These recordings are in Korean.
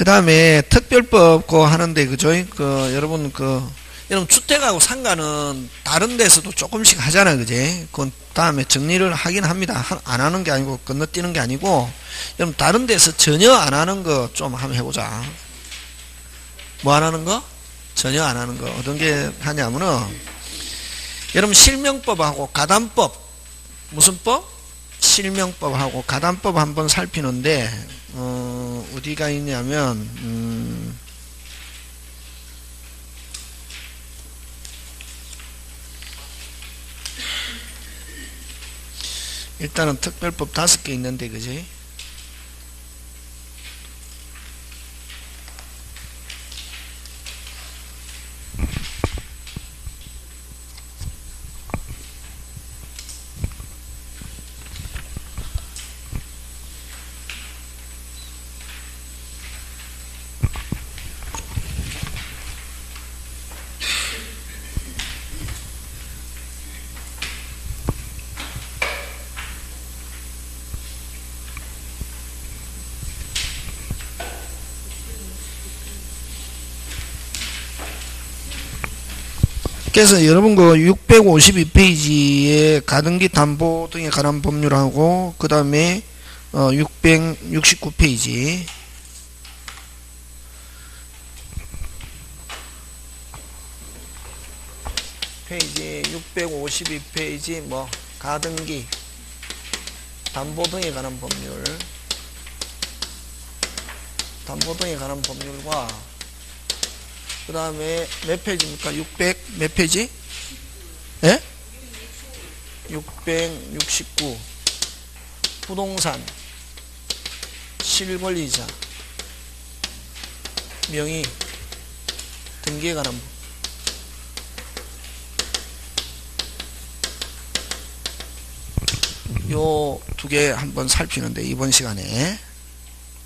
그 다음에 특별법 그 하는데, 그죠? 여러분 주택하고 상가는 다른 데서도 조금씩 하잖아요. 그지? 그 다음에 정리를 하긴 합니다. 안 하는 게 아니고, 건너뛰는 게 아니고, 여러분 다른 데서 전혀 안 하는 거 좀 한번 해보자. 뭐 안 하는 거? 전혀 안 하는 거. 어떤 게 하냐면은, 여러분 실명법하고 가담법, 무슨 법? 실명법하고 가담법 한번 살피는데, 어디가 있냐면, 일단은 특별법 5개 있는데, 그지? 그래서 여러분 그 652페이지에 가등기 담보 등에 관한 법률하고 그 다음에 669페이지 페이지 652페이지 뭐 가등기 담보 등에 관한 법률 법률과 그 다음에 몇 페이지입니까? 600 몇 페이지? 예? 669 부동산 실권리자 명의 등기에 관한 법. 요 2개 한번 살피는데 이번 시간에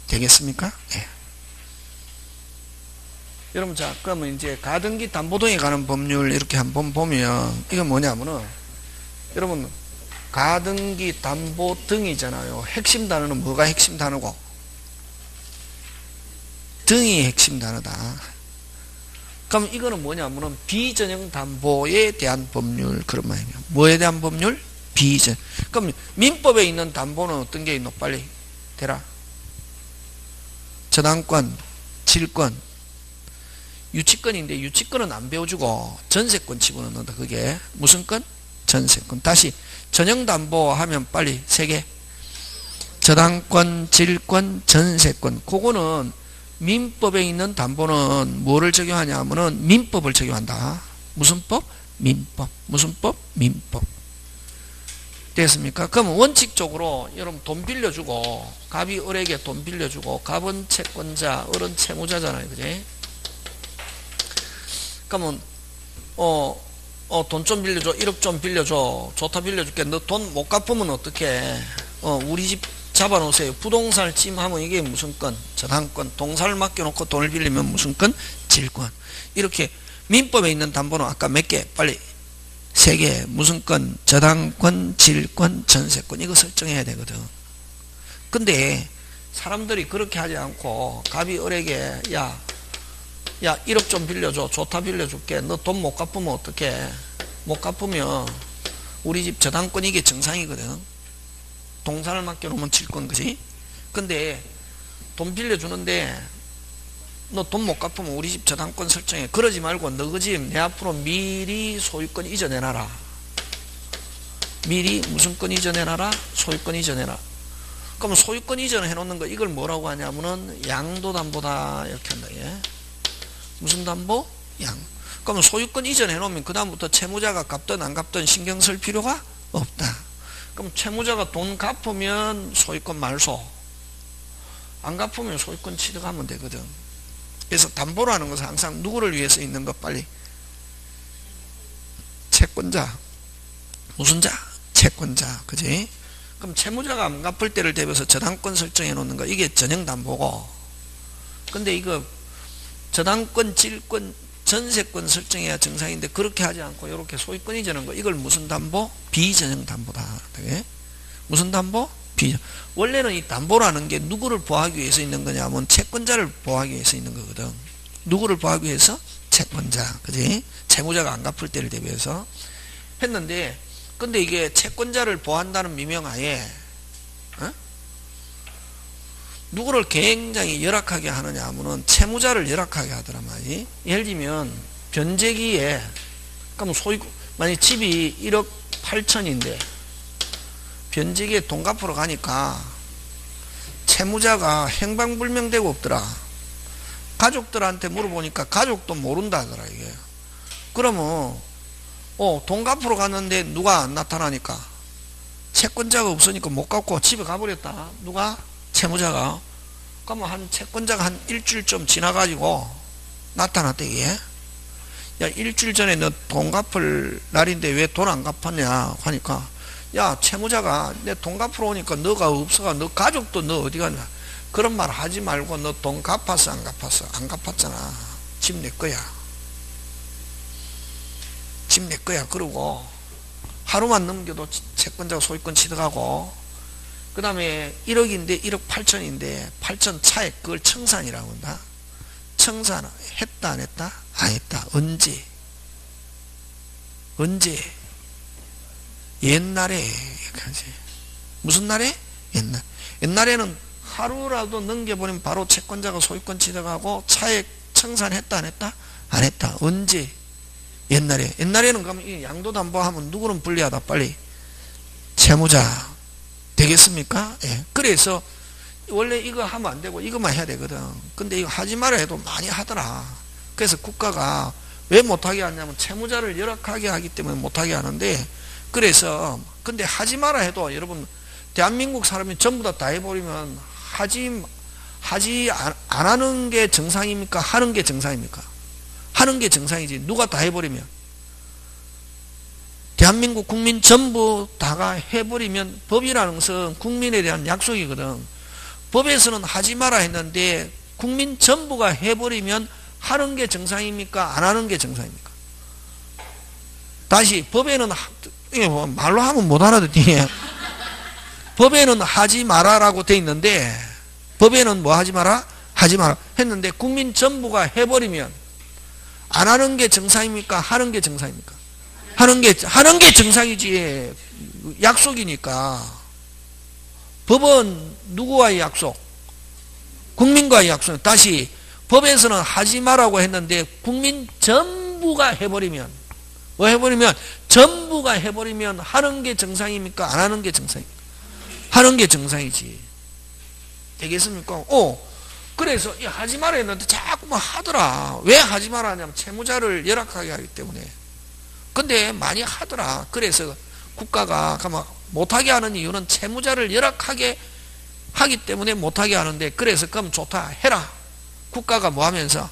되겠습니까? 예. 여러분, 자, 그러면 이제 가등기 담보등에 관한 법률 이렇게 한번 보면, 이건 뭐냐면은, 여러분, 가등기 담보등이잖아요. 핵심 단어는 뭐가 핵심 단어고? 등이 핵심 단어다. 그럼 이거는 뭐냐면은, 비전형 담보에 대한 법률, 그런 말이에요. 뭐에 대한 법률? 비전. 그럼 민법에 있는 담보는 어떤 게 있노? 빨리 대라. 저당권, 질권, 유치권인데 유치권은 안 배워주고 전세권 집어넣는다. 그게 무슨 권? 전세권. 다시 전형담보 하면 빨리 3개. 저당권, 질권, 전세권. 그거는 민법에 있는 담보는 뭐를 적용하냐 하면은 민법을 적용한다. 무슨 법? 민법. 무슨 법? 민법. 됐습니까? 그럼 원칙적으로 여러분 돈 빌려주고 갑이 을에게 돈 빌려주고 갑은 채권자, 을은 채무자잖아요. 그지? 그러면 돈 좀 빌려줘. 1억 좀 빌려줘. 좋다 빌려줄게. 너 돈 못 갚으면 어떡해? 우리 집 잡아놓으세요. 부동산을 찜하면 이게 무슨 건? 저당권. 동산을 맡겨놓고 돈을 빌리면 무슨 건? 질권. 이렇게 민법에 있는 담보는 아까 몇 개? 빨리 3개. 무슨 건? 저당권, 질권, 전세권. 이거 설정해야 되거든. 근데 사람들이 그렇게 하지 않고 갑이 을에게 야 1억 좀 빌려줘. 좋다 빌려줄게. 너 돈 못 갚으면 어떡해? 못 갚으면 우리 집 저당권 이게 정상이거든. 동산을 맡겨놓으면 질권, 그지? 근데 돈 빌려주는데 너 돈 못 갚으면 우리 집 저당권 설정해. 그러지 말고 너 그 집 내 앞으로 미리 소유권 이전해놔라. 미리 무슨 권 이전해놔라? 소유권 이전해라. 그럼 소유권 이전해놓는 거 이걸 뭐라고 하냐면은 양도담보다 이렇게 한다. 예? 무슨 담보? 양. 그러면 소유권 이전해 놓으면 그 다음부터 채무자가 갚든 안 갚든 신경 쓸 필요가 없다. 그럼 채무자가 돈 갚으면 소유권 말소, 안 갚으면 소유권 취득하면 되거든. 그래서 담보라는 것은 항상 누구를 위해서 있는 것? 빨리 채권자. 무슨 자? 채권자. 그지? 그럼 채무자가 안 갚을 때를 대비해서 저당권 설정해 놓는 거 이게 전형담보고, 근데 이거 저당권, 질권, 전세권 설정해야 정상인데 그렇게 하지 않고 이렇게 소유권 이전한 거 이걸 무슨 담보? 비전형 담보다. 되게? 무슨 담보? 원래는 이 담보라는 게 누구를 보호하기 위해서 있는 거냐면 채권자를 보호하기 위해서 있는 거거든. 누구를 보호하기 위해서? 채권자. 그지? 채무자가 안 갚을 때를 대비해서 했는데, 근데 이게 채권자를 보호한다는 미명하에 누구를 굉장히 열악하게 하느냐 하면은 채무자를 열악하게 하더란 말이지. 예를 들면 변제기에 그럼 만약 집이 1억 8천인데 변제기에 돈 갚으러 가니까 채무자가 행방불명되고 없더라. 가족들한테 물어보니까 가족도 모른다 하더라 이게. 그러면 돈 갚으러 갔는데 누가 안 나타나니까 채권자가 없으니까 못 갚고 집에 가버렸다. 누가? 채무자가. 그러면 한 채권자가 한 일주일 좀 지나가지고 나타났대 이게. 야, 일주일 전에 너 돈 갚을 날인데 왜 돈 안 갚았냐 하니까, 야, 채무자가 내 돈 갚으러 오니까 너가 없어가 너 가족도 너 어디 갔냐. 그런 말 하지 말고 너 돈 갚았어 안 갚았어? 안 갚았잖아. 집 내 거야. 집 내 거야. 그러고 하루만 넘겨도 채권자가 소유권 취득하고, 그 다음에 1억인데 1억 8천인데 8천 차액 그걸 청산이라고 한다. 청산 했다 안 했다? 안 했다. 언제? 옛날에. 무슨 날에? 옛날에는 하루라도 넘겨버리면 바로 채권자가 소유권 취득하고 차액 청산했다 안 했다? 안 했다. 언제? 옛날에는 그러면 양도담보하면 누구는 불리하다 빨리? 채무자. 되겠습니까? 예. 그래서 원래 이거 하면 안 되고 이것만 해야 되거든. 근데 이거 하지 마라 해도 많이 하더라. 그래서 국가가 왜 못하게 하냐면 채무자를 열악하게 하기 때문에 못하게 하는데, 그래서 근데 하지 마라 해도 여러분 대한민국 사람이 전부 다 해버리면 안 하는 게 정상입니까? 하는 게 정상입니까? 하는 게 정상이지. 누가 다 해버리면, 대한민국 국민 전부 다가 해버리면, 법이라는 것은 국민에 대한 약속이거든. 법에서는 하지 마라 했는데 국민 전부가 해버리면 하는 게 정상입니까? 안 하는 게 정상입니까? 다시, 법에는 말로 하면 못 알아듣니? 법에는 하지 마라라고 돼 있는데, 법에는 뭐 하지 마라? 하지 마라 했는데 국민 전부가 해버리면 안 하는 게 정상입니까? 하는 게 정상입니까? 하는 게 정상이지. 약속이니까. 법은 누구와의 약속? 국민과의 약속. 다시, 법에서는 하지 마라고 했는데 국민 전부가 해버리면, 뭐 해버리면? 전부가 해버리면 하는 게 정상입니까? 안 하는 게 정상입니까? 하는 게 정상이지. 되겠습니까? 그래서 하지 마라 했는데 자꾸만 하더라. 왜 하지 마라 하냐면 채무자를 열악하게 하기 때문에. 근데 많이 하더라. 그래서 국가가 못하게 하는 이유는 채무자를 열악하게 하기 때문에 못하게 하는데, 그래서 그럼 좋다 해라. 국가가 뭐 하면서?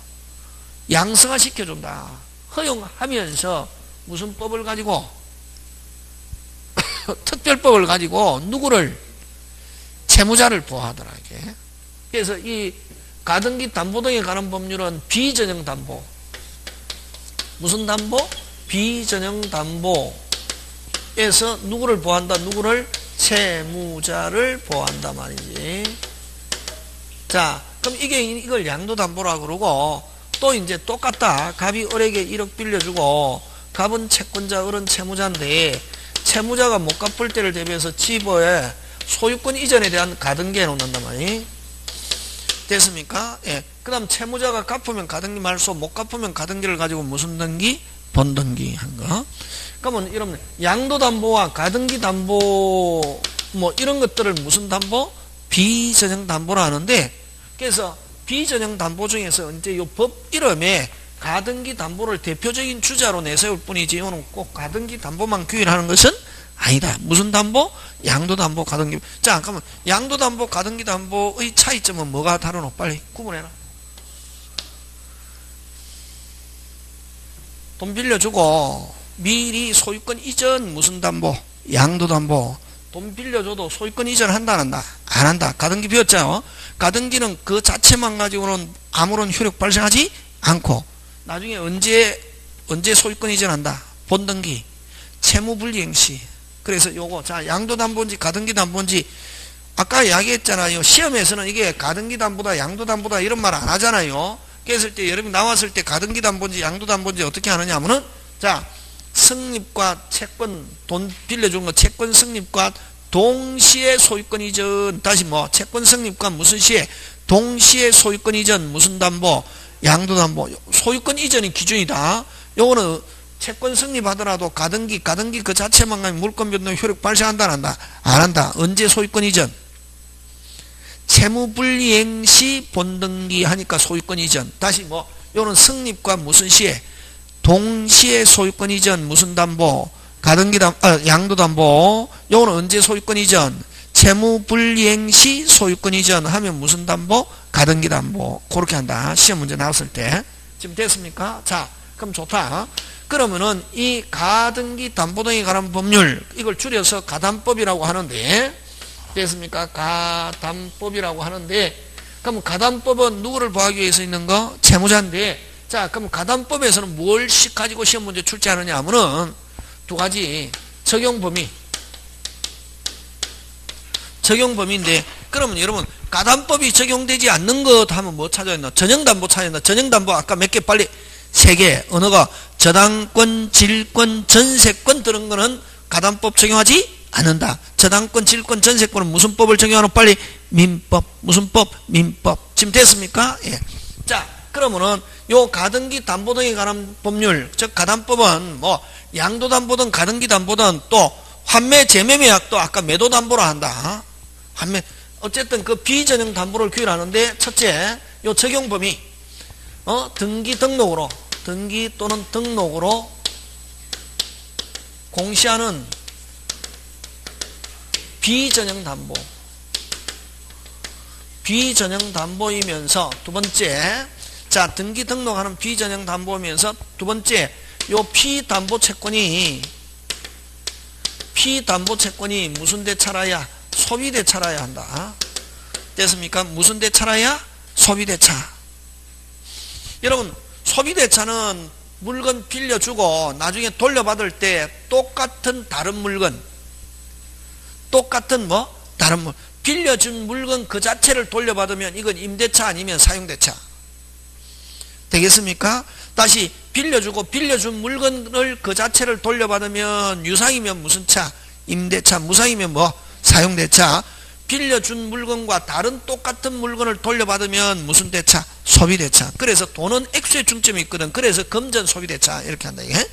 양성화 시켜준다. 허용하면서 무슨 법을 가지고? 특별법을 가지고 누구를? 채무자를 보호하더라 이게. 그래서 이 가등기 담보 등에 관한 법률은 비전형 담보. 무슨 담보? 비전형 담보에서 누구를 보호한다? 누구를? 채무자를 보호한다 말이지. 자, 그럼 이걸 양도담보라고 그러고, 또 이제 똑같다. 갑이 을에게 1억 빌려주고, 갑은 채권자, 을은 채무자인데, 채무자가 못 갚을 때를 대비해서 집에 소유권 이전에 대한 가등기 해놓는단 말이지. 됐습니까? 예. 그 다음 채무자가 갚으면 가등기 말소, 못 갚으면 가등기를 가지고 무슨 등기? 본등기 한 거. 그러면 여러분, 양도담보와 가등기 담보 뭐 이런 것들을 무슨 담보? 비전형 담보라 하는데, 그래서 비전형 담보 중에서 이제 이 법 이름에 가등기 담보를 대표적인 주자로 내세울 뿐이지, 이거는 꼭 가등기 담보만 규율하는 것은 아니다. 무슨 담보? 양도담보, 가등기. 자, 그러면 양도담보, 가등기 담보의 차이점은 뭐가 다르노? 빨리 구분해라. 돈 빌려주고 미리 소유권 이전 무슨 담보? 양도담보. 돈 빌려줘도 소유권 이전 한다 안 한다? 안 한다. 가등기 비웠죠? 가등기는 그 자체만 가지고는 아무런 효력 발생하지 않고, 나중에 언제 소유권 이전한다? 본등기, 채무불이행시. 그래서 요거, 자, 양도담보인지 가등기 담보인지 아까 이야기했잖아요. 시험에서는 이게 가등기담보다 양도담보다 이런 말 안 하잖아요. 그랬을 때 여러분 나왔을 때 가등기담보인지 양도담보인지 어떻게 하느냐 하면은 자, 승립과 채권, 돈 빌려준 거 채권 승립과 동시에 소유권 이전. 다시 뭐 채권 승립과 무슨 시에 동시에 소유권 이전 무슨 담보 양도담보. 소유권 이전이 기준이다. 요거는 채권 승립하더라도 가등기 그 자체만 가면 물권 변동 효력 발생한다 안 한다? 안 한다. 언제 소유권 이전? 채무불이행 시 본등기 하니까 소유권 이전. 다시 뭐 요는 승립과 무슨 시에 동시에 소유권 이전 무슨 담보 양도담보. 요거는 언제 소유권 이전? 채무불이행 시 소유권 이전 하면 무슨 담보? 가등기 담보. 그렇게 한다. 시험 문제 나왔을 때. 지금 됐습니까? 자, 그럼 좋다. 그러면은 이 가등기 담보 등에 관한 법률 이걸 줄여서 가담법이라고 하는데 됐습니까? 가담법이라고 하는데 그럼 가담법은 누구를 보호하기 위해서 있는 거? 채무자인데 자, 그럼 가담법에서는 뭘씩 가지고 시험 문제 출제하느냐 하면은 두 가지 적용범위인데 그러면 여러분 가담법이 적용되지 않는 것 하면 뭐 찾아야 했나? 전형담보 찾아야 했나? 전형담보 아까 몇 개 빨리 3개 언어가 저당권, 질권, 전세권 들은 거는 가담법 적용하지 않는다. 저당권, 질권, 전세권은 무슨 법을 적용하노? 빨리 민법. 무슨 법? 민법. 지금 됐습니까? 예. 자, 그러면은 요 가등기 담보 등에 관한 법률, 즉 가담법은 뭐 양도담보든 가등기담보든 또 환매 재매매약도 아까 매도담보로 한다. 환매 어쨌든 그 비전형 담보를 규율하는데 첫째 요 적용범위 등기 또는 등록으로 공시하는 비전형 담보이면서 두 번째 자 등기 등록하는 비전형 담보이면서 두 번째 요 피담보 채권이 무슨 대차라야? 소비대차라야 한다. 됐습니까? 무슨 대차라야? 소비대차. 여러분 소비대차는 물건 빌려주고 나중에 돌려받을 때 똑같은 다른 물건 빌려준 물건 그 자체를 돌려받으면 이건 임대차 아니면 사용대차 되겠습니까? 다시 빌려준 물건을 그 자체를 돌려받으면 유상이면 무슨 차? 임대차. 무상이면 뭐? 사용대차. 빌려준 물건과 다른 똑같은 물건을 돌려받으면 무슨 대차? 소비대차. 그래서 돈은 액수의 중점이 있거든. 그래서 금전 소비대차 이렇게 한다. 예?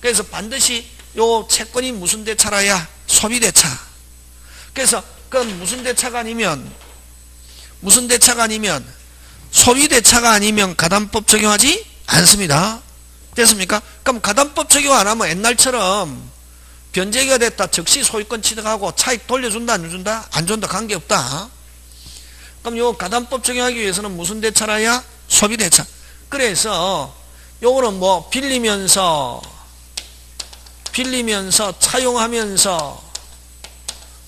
그래서 반드시 요 채권이 무슨 대차라야? 소비대차. 그래서 그건 무슨 대차가 아니면 소비대차가 아니면 가담법 적용하지 않습니다. 됐습니까? 그럼 가담법 적용 안 하면 옛날처럼 변제가 됐다 즉시 소유권 취득하고 차익 돌려준다 안 준다? 안 준다 관계없다. 그럼 요 가담법 적용하기 위해서는 무슨 대차라야? 소비대차. 그래서 요거는 뭐 빌리면서 차용하면서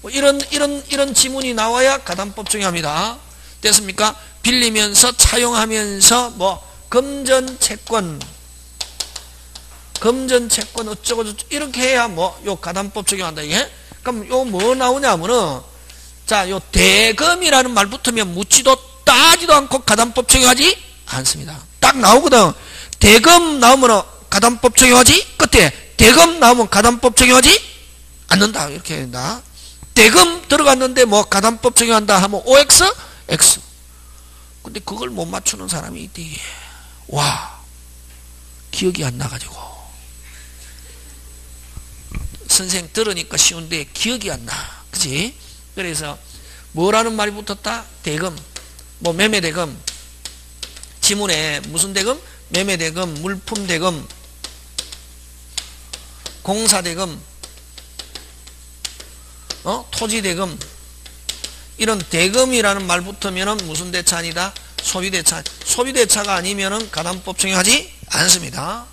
뭐 이런 지문이 나와야 가담법 적용합니다. 됐습니까? 빌리면서 차용하면서 뭐 금전채권 어쩌고 이렇게 해야 뭐 요 가담법 적용한다. 예? 그럼 요 뭐 나오냐면은 자, 요 대금이라는 말 붙으면 묻지도 따지도 않고 가담법 적용하지 않습니다. 딱 나오거든. 대금 나오면 가담법 적용하지? 끝에 대금 나오면 가담법 적용하지 않는다. 이렇게 된다. 대금 들어갔는데 뭐 가담법 적용한다 하면 OX? X. 근데 그걸 못 맞추는 사람이 있대. 와, 기억이 안 나가지고. 선생 들으니까 쉬운데 기억이 안 나. 그치? 그래서 뭐라는 말이 붙었다? 대금. 뭐 매매대금. 지문에 무슨 대금? 매매대금, 물품대금, 공사대금, 토지대금. 이런 대금이라는 말 붙으면은 무슨 대차 아니다? 소비대차. 소비대차가 아니면은 가담법 적용하지 않습니다.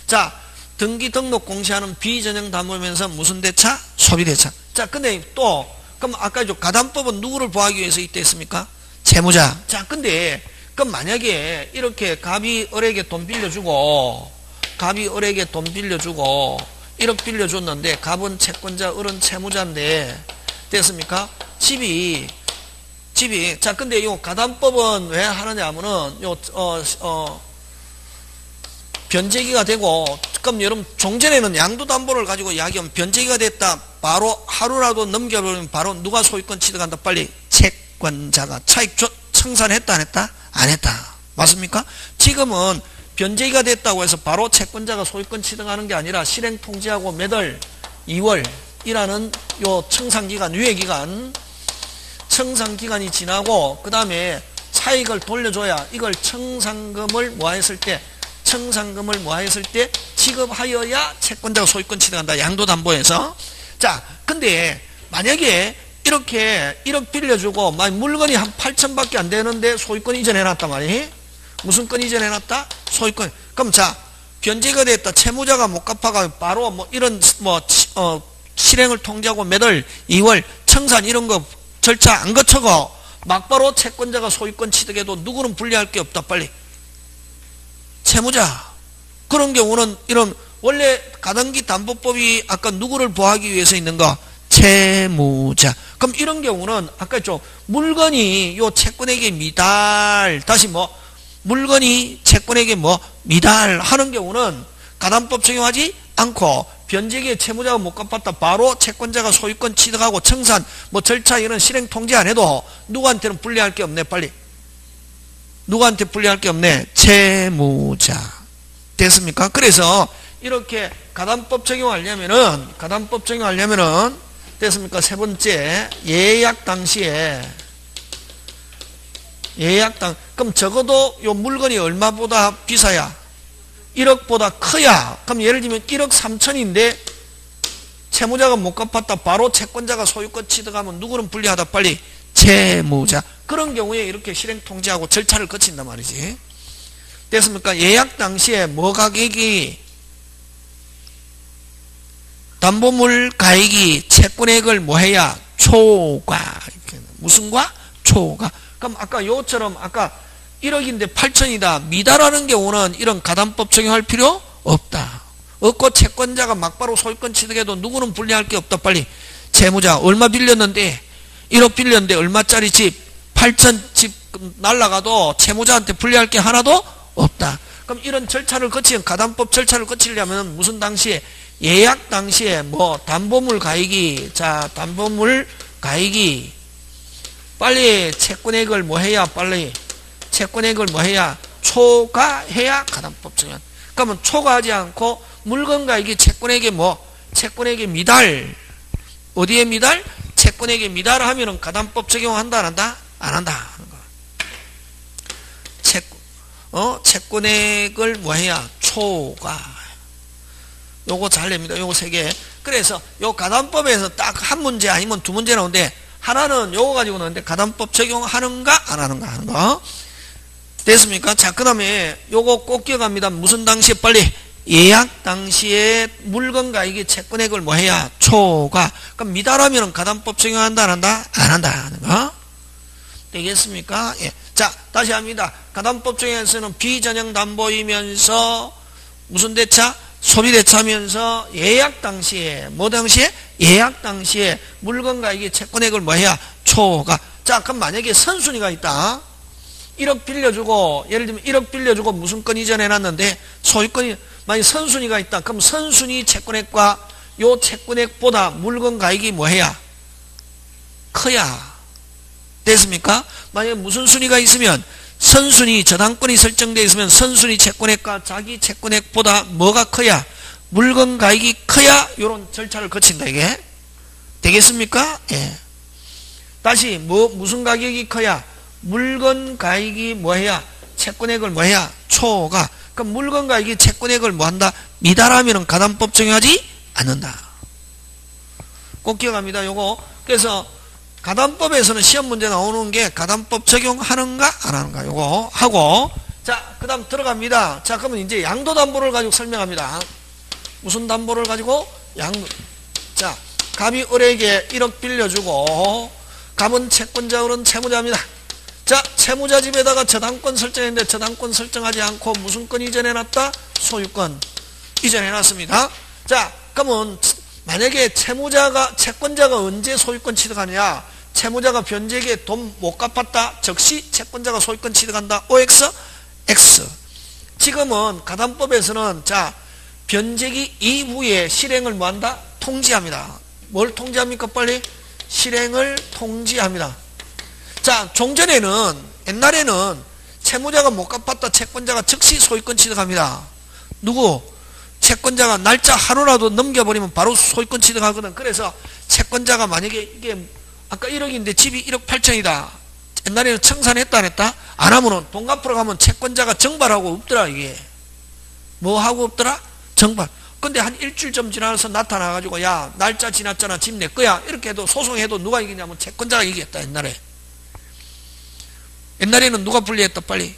자, 등기 등록 공시하는 비전형 담보면서 무슨 대차? 소비대차. 자, 근데 또 그럼 아까 가담법은 누구를 보호하기 위해서 있댔습니까? 채무자. 자, 근데 그럼 만약에 이렇게 갑이 을에게 돈 빌려주고 1억 빌려줬는데 갑은 채권자, 을은 채무자인데 됐습니까? 집이 자 근데 요 가담법은 왜 하느냐 하면은 변제기가 되고, 그럼 여러분 종전에는 양도담보를 가지고 이야기하면 변제기가 됐다 바로 하루라도 넘겨버리면 바로 누가 소유권 취득한다? 빨리 채권자가. 차익 청산했다 안 했다? 안 했다. 맞습니까? 지금은 변제기가 됐다고 해서 바로 채권자가 소유권 취득하는 게 아니라 실행 통지하고 매달 2월이라는 요 청산기간, 유예기간, 청산기간이 지나고 그 다음에 차익을 돌려줘야 이걸 청산금을 모아했을 때 지급하여야 채권자가 소유권 취득한다. 양도담보에서. 자, 근데 만약에 이렇게 1억 빌려주고 물건이 한 8천밖에 안 되는데 소유권 이전해놨단 말이에요. 무슨 건 이전해놨다? 소유권. 그럼 자, 변제가 됐다. 채무자가 못 갚아가 바로 실행을 통지하고 매달 2월 청산 이런 거 절차 안 거쳐고 막바로 채권자가 소유권 취득해도 누구는 불리할 게 없다. 빨리 채무자. 그런 경우는 이런 원래 가등기 담보법이 아까 누구를 보호하기 위해서 있는 거? 채무자. 그럼 이런 경우는 아까 좀 물건이 요 채권에게 미달, 다시 물건이 채권에게 미달하는 경우는 가담법 적용하지 않고 변제기에 채무자가 못 갚았다 바로 채권자가 소유권 취득하고 청산 절차 이런 실행 통지 안 해도 누구한테는 불리할 게 없네. 빨리 누구한테 불리할 게 없네? 채무자. 됐습니까? 그래서 이렇게 가담법 적용하려면은 됐습니까? 세 번째, 예약 당시에 그럼 적어도 요 물건이 얼마보다 비싸야? 1억보다 커야. 그럼 예를 들면 1억 3천인데 채무자가 못 갚았다 바로 채권자가 소유권 취득하면 누구는 불리하다? 빨리 채무자. 그런 경우에 이렇게 실행 통지하고 절차를 거친단 말이지. 됐습니까? 예약 당시에 가격이 담보물 가액이 채권액을 해야? 초과. 무슨과? 초과. 그럼 아까 요처럼 아까 1억인데 8천이다. 미달하는 경우는 이런 가담법 적용할 필요 없다. 없고 채권자가 막바로 소유권 취득해도 누구는 불리할 게 없다. 빨리 채무자. 얼마 빌렸는데 1억 빌렸는데 얼마짜리 집 8천 집 날라가도 채무자한테 불리할 게 하나도 없다. 그럼 이런 절차를 거치면 가담법 절차를 거치려면 무슨 당시에? 예약 당시에 담보물 가액이 담보물 가액이 빨리 채권액을 해야? 빨리 채권액을 해야? 초과해야 가담법 적용. 그러면 초과하지 않고 물건 가액이 채권액에 채권액에 미달. 어디에 미달? 채권액에 미달하면은 가담법 적용한다 안 한다? 안 한다. 채권액을 해야? 초과. 요거 잘 냅니다. 요거 세 개. 그래서 요 가담법에서 딱 한 문제 아니면 두 문제 나오는데 하나는 요거 가지고 나오는데 가담법 적용하는가 안 하는가 하는 거. 됐습니까? 자, 그 다음에 요거 꼭 기억합니다. 무슨 당시에? 빨리 예약 당시에 물건 가액이 채권액을 해야? 초과. 그럼 미달하면 가담법 적용한다 안 한다? 안 한다 하는 거. 되겠습니까? 예. 자, 다시 합니다. 가담법 적용에서는 비전형 담보이면서 무슨 대차? 소비대차면서 예약 당시에 당시에? 예약 당시에 물건 가액이 채권액을 해야? 초과. 자, 그럼 만약에 선순위가 있다. 1억 빌려주고 예를 들면 1억 빌려주고 무슨 건 이전해놨는데 소유권이 만약 선순위가 있다. 그럼 선순위 채권액과 요 채권액보다 물건 가액이 해야? 커야. 됐습니까? 만약에 무슨 순위가 있으면 선순위 저당권이 설정되어 있으면 선순위 채권액과 자기 채권액보다 뭐가 커야? 물건 가액이 커야 요런 절차를 거친다. 이게 되겠습니까? 예. 다시 무슨 가격이 커야? 물건 가액이 해야? 채권액을 해야? 초과. 그럼 물건 가액이 채권액을 한다? 미달하면 가담법 적용하지 않는다. 꼭 기억합니다. 요거. 그래서 가담법에서는 시험 문제 나오는 게 가담법 적용하는가 안 하는가 요거 하고, 자, 그 다음 들어갑니다. 자, 그러면 이제 양도담보를 가지고 설명합니다. 무슨 담보를 가지고? 자, 갑이 을에게 1억 빌려주고 갑은 채권자, 을은 채무자입니다. 자, 채무자 집에다가 저당권 설정했는데 저당권 설정하지 않고 무슨 건 이전해놨다? 소유권 이전해놨습니다. 자, 그러면 만약에 채권자가 언제 소유권 취득하느냐? 채무자가 변제기에 돈 못 갚았다. 즉시 채권자가 소유권 취득한다. OX, X. 지금은 가담법에서는 자, 변제기 이후에 실행을 뭐한다? 통지합니다. 뭘 통지합니까? 빨리? 실행을 통지합니다. 자, 종전에는, 옛날에는 채무자가 못 갚았다. 채권자가 즉시 소유권 취득합니다. 누구? 채권자가 날짜 하루라도 넘겨버리면 바로 소유권 취득하거든. 그래서 채권자가 만약에 이게 아까 1억인데 집이 1억 8천이다. 옛날에는 청산했다 안 했다? 안 하면은 돈 갚으러 가면 채권자가 정발하고 없더라. 이게 뭐 하고 없더라? 정발. 근데 한 일주일 좀 지나서 나타나가지고 야 날짜 지났잖아. 집 내 거야. 이렇게 해도 소송해도 누가 이기냐면 채권자가 이겼다. 옛날에는 누가 불리했다 빨리?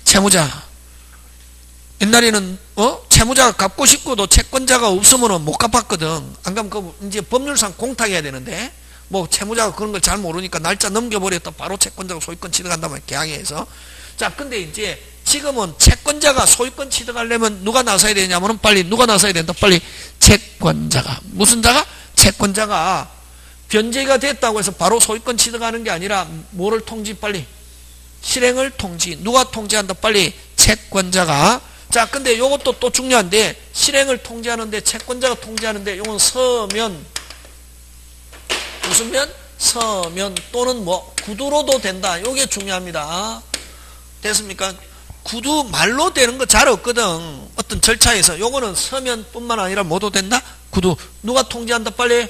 채무자. 옛날에는 채무자가 갚고 싶고도 채권자가 없으면 못 갚았거든. 안 그러면 그 이제 법률상 공탁해야 되는데 뭐 채무자가 그런 걸 잘 모르니까 날짜 넘겨버렸다 바로 채권자가 소유권 취득한다면 계약해서. 자, 근데 이제 지금은 채권자가 소유권 취득하려면 누가 나서야 되냐면은 빨리 누가 나서야 된다 빨리? 채권자가. 무슨 자가? 채권자가. 변제가 됐다고 해서 바로 소유권 취득하는 게 아니라 뭐를 통지 빨리? 실행을 통지. 누가 통지한다 빨리? 채권자가. 자, 근데 요것도 또 중요한데 실행을 통지하는데 채권자가 통지하는데 요건 서면 무슨 면? 서면 또는 뭐 구두로도 된다. 요게 중요합니다. 됐습니까? 구두 말로 되는 거 잘 없거든. 어떤 절차에서. 요거는 서면뿐만 아니라 뭐도 된다? 구두. 누가 통지한다 빨리?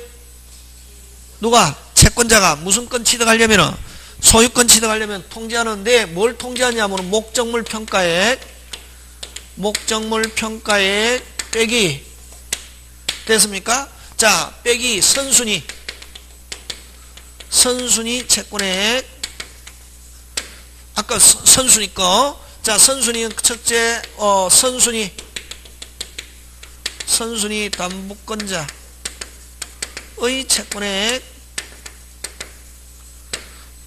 누가? 채권자가 무슨 건 취득하려면은 소유권 취득하려면 통지하는데 뭘 통지하냐면 목적물 평가액 빼기 됐습니까? 자, 빼기 선순위 채권액. 아까 선순위 거. 자, 선순위 첫째 선순위 담보권자의 채권액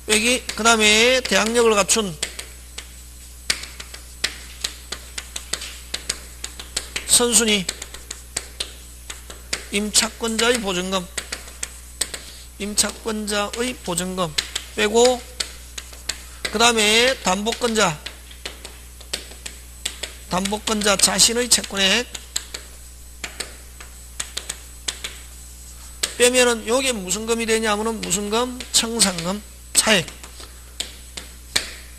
빼기 그 다음에 대항력을 갖춘 선순위 임차권자의 보증금 빼고 그 다음에 담보권자 자신의 채권액 빼면은 요게 무슨 금이 되냐면은 무슨 금? 청산금 차액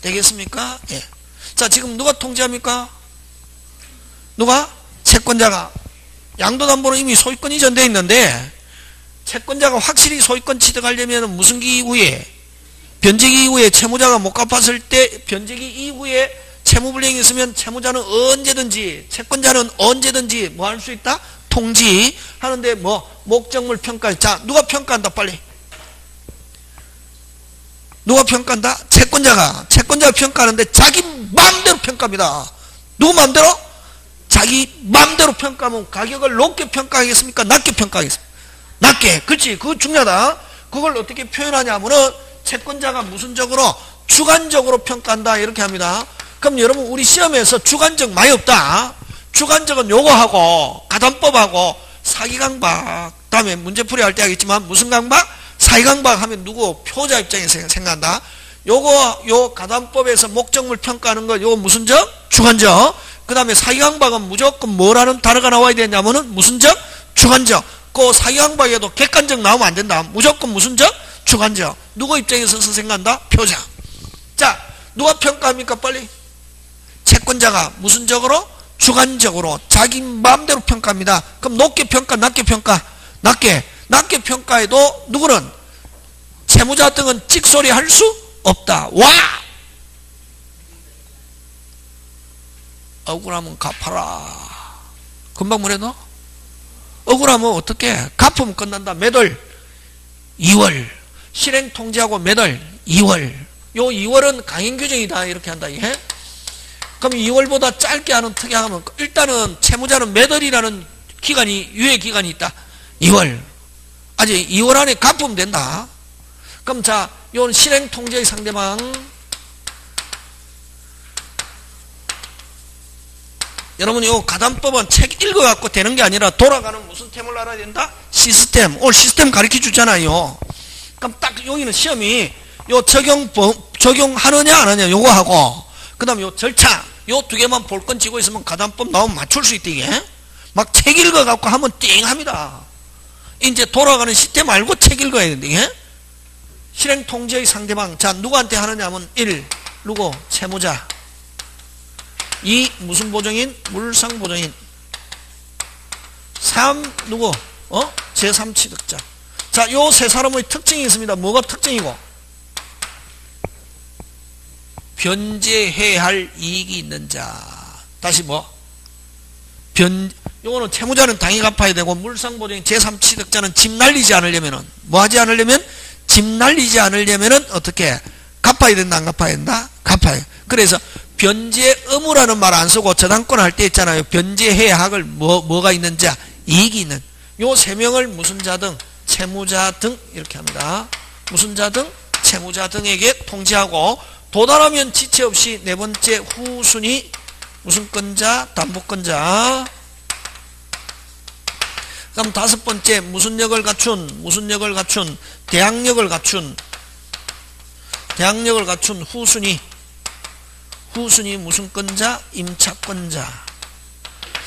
되겠습니까? 예. 자, 지금 누가 통지합니까? 누가? 채권자가. 양도담보는 이미 소유권 이전되어 있는데 채권자가 확실히 소유권 취득하려면 무슨 기 이후에? 변제기 이후에 채무자가 못 갚았을 때 변제기 이후에 채무불이행이 있으면 채무자는 언제든지 채권자는 언제든지 뭐 할 수 있다? 통지하는데 뭐 목적물 평가. 자, 누가 평가한다 빨리? 누가 평가한다? 채권자가 평가하는데 자기 마음대로 평가합니다. 누구 마음대로? 자기 마음대로 평가하면 가격을 높게 평가하겠습니까? 낮게 평가하겠습니까? 낮게. 그렇지. 그거 중요하다. 그걸 어떻게 표현하냐면은 채권자가 무슨적으로 주관적으로 평가한다 이렇게 합니다. 그럼 여러분 우리 시험에서 주관적 많이 없다. 주관적은 요거하고 가담법하고 사기강박 다음에 문제풀이 할 때 하겠지만 무슨 강박? 사기강박 하면 누구? 표자 입장에서 생각한다. 요 가담법에서 목적물 평가하는 거 요거 무슨 적? 주관적. 그 다음에 사기강박은 무조건 뭐라는 단어가 나와야 되냐면은 무슨 적? 주관적. 그 사기강박에도 객관적 나오면 안 된다. 무조건 무슨 적? 주관적. 누구 입장에서 생각한다? 표자. 자, 누가 평가합니까 빨리? 채권자가 무슨 적으로? 주관적으로 자기 마음대로 평가합니다. 그럼 높게 평가, 낮게 평가? 낮게 평가해도 누구는? 채무자 등은 찍소리 할 수 없다. 와! 억울하면 갚아라. 금방 뭐래도? 억울하면 어떻게? 갚으면 끝난다. 몇 월? 2월. 실행 통지하고 몇 월? 2월. 요 2월은 강행 규정이다. 이렇게 한다. 예? 그럼 2월보다 짧게 하는 특약하면 일단은 채무자는 몇 월이라는 기간이 유예 기간이 있다. 2월. 아직 2월 안에 갚으면 된다. 그럼 자, 요 실행 통지의 상대방 여러분 요 가담법은 책 읽어갖고 되는 게 아니라 돌아가는 무슨 템을 알아야 된다? 시스템. 오늘 시스템 가르쳐 주잖아요. 그럼 딱 여기는 시험이 요 적용하느냐 안 하느냐 요거 하고 그 다음에 요 절차 요 두 개만 볼건 쥐고 있으면 가담법 나오면 맞출 수 있다 이게. 막 책 읽어갖고 하면 띵합니다. 이제 돌아가는 시대 말고 책 읽어야 되는데 이게. 실행 통지의 상대방. 자, 누구한테 하느냐 하면 1. 누구? 채무자. 2. 무슨 보정인? 물상 보정인. 3. 누구? 제3취득자. 자, 요 세 사람의 특징이 있습니다. 뭐가 특징이고? 변제해야 할 이익이 있는 자. 다시 뭐? 요거는 채무자는 당연히 갚아야 되고, 물상 보정인 제3취득자는 집 날리지 않으려면은, 뭐 하지 않으려면? 집 날리지 않으려면은 어떻게 갚아야 된다 안 갚아야 된다? 갚아요. 그래서 변제 의무라는 말 안 쓰고 저당권 할 때 있잖아요. 변제해야 할 뭐가 있는 자, 이익이 있는 요 세 명을 무슨 자 등, 채무자 등 이렇게 합니다. 무슨 자 등, 채무자 등에게 통지하고 도달하면 지체 없이 네 번째 후순위 무슨 건자, 담보건자. 그럼 다섯 번째 무슨 역을 갖춘 대항력을 갖춘 후순위 무슨 건자, 임차건자.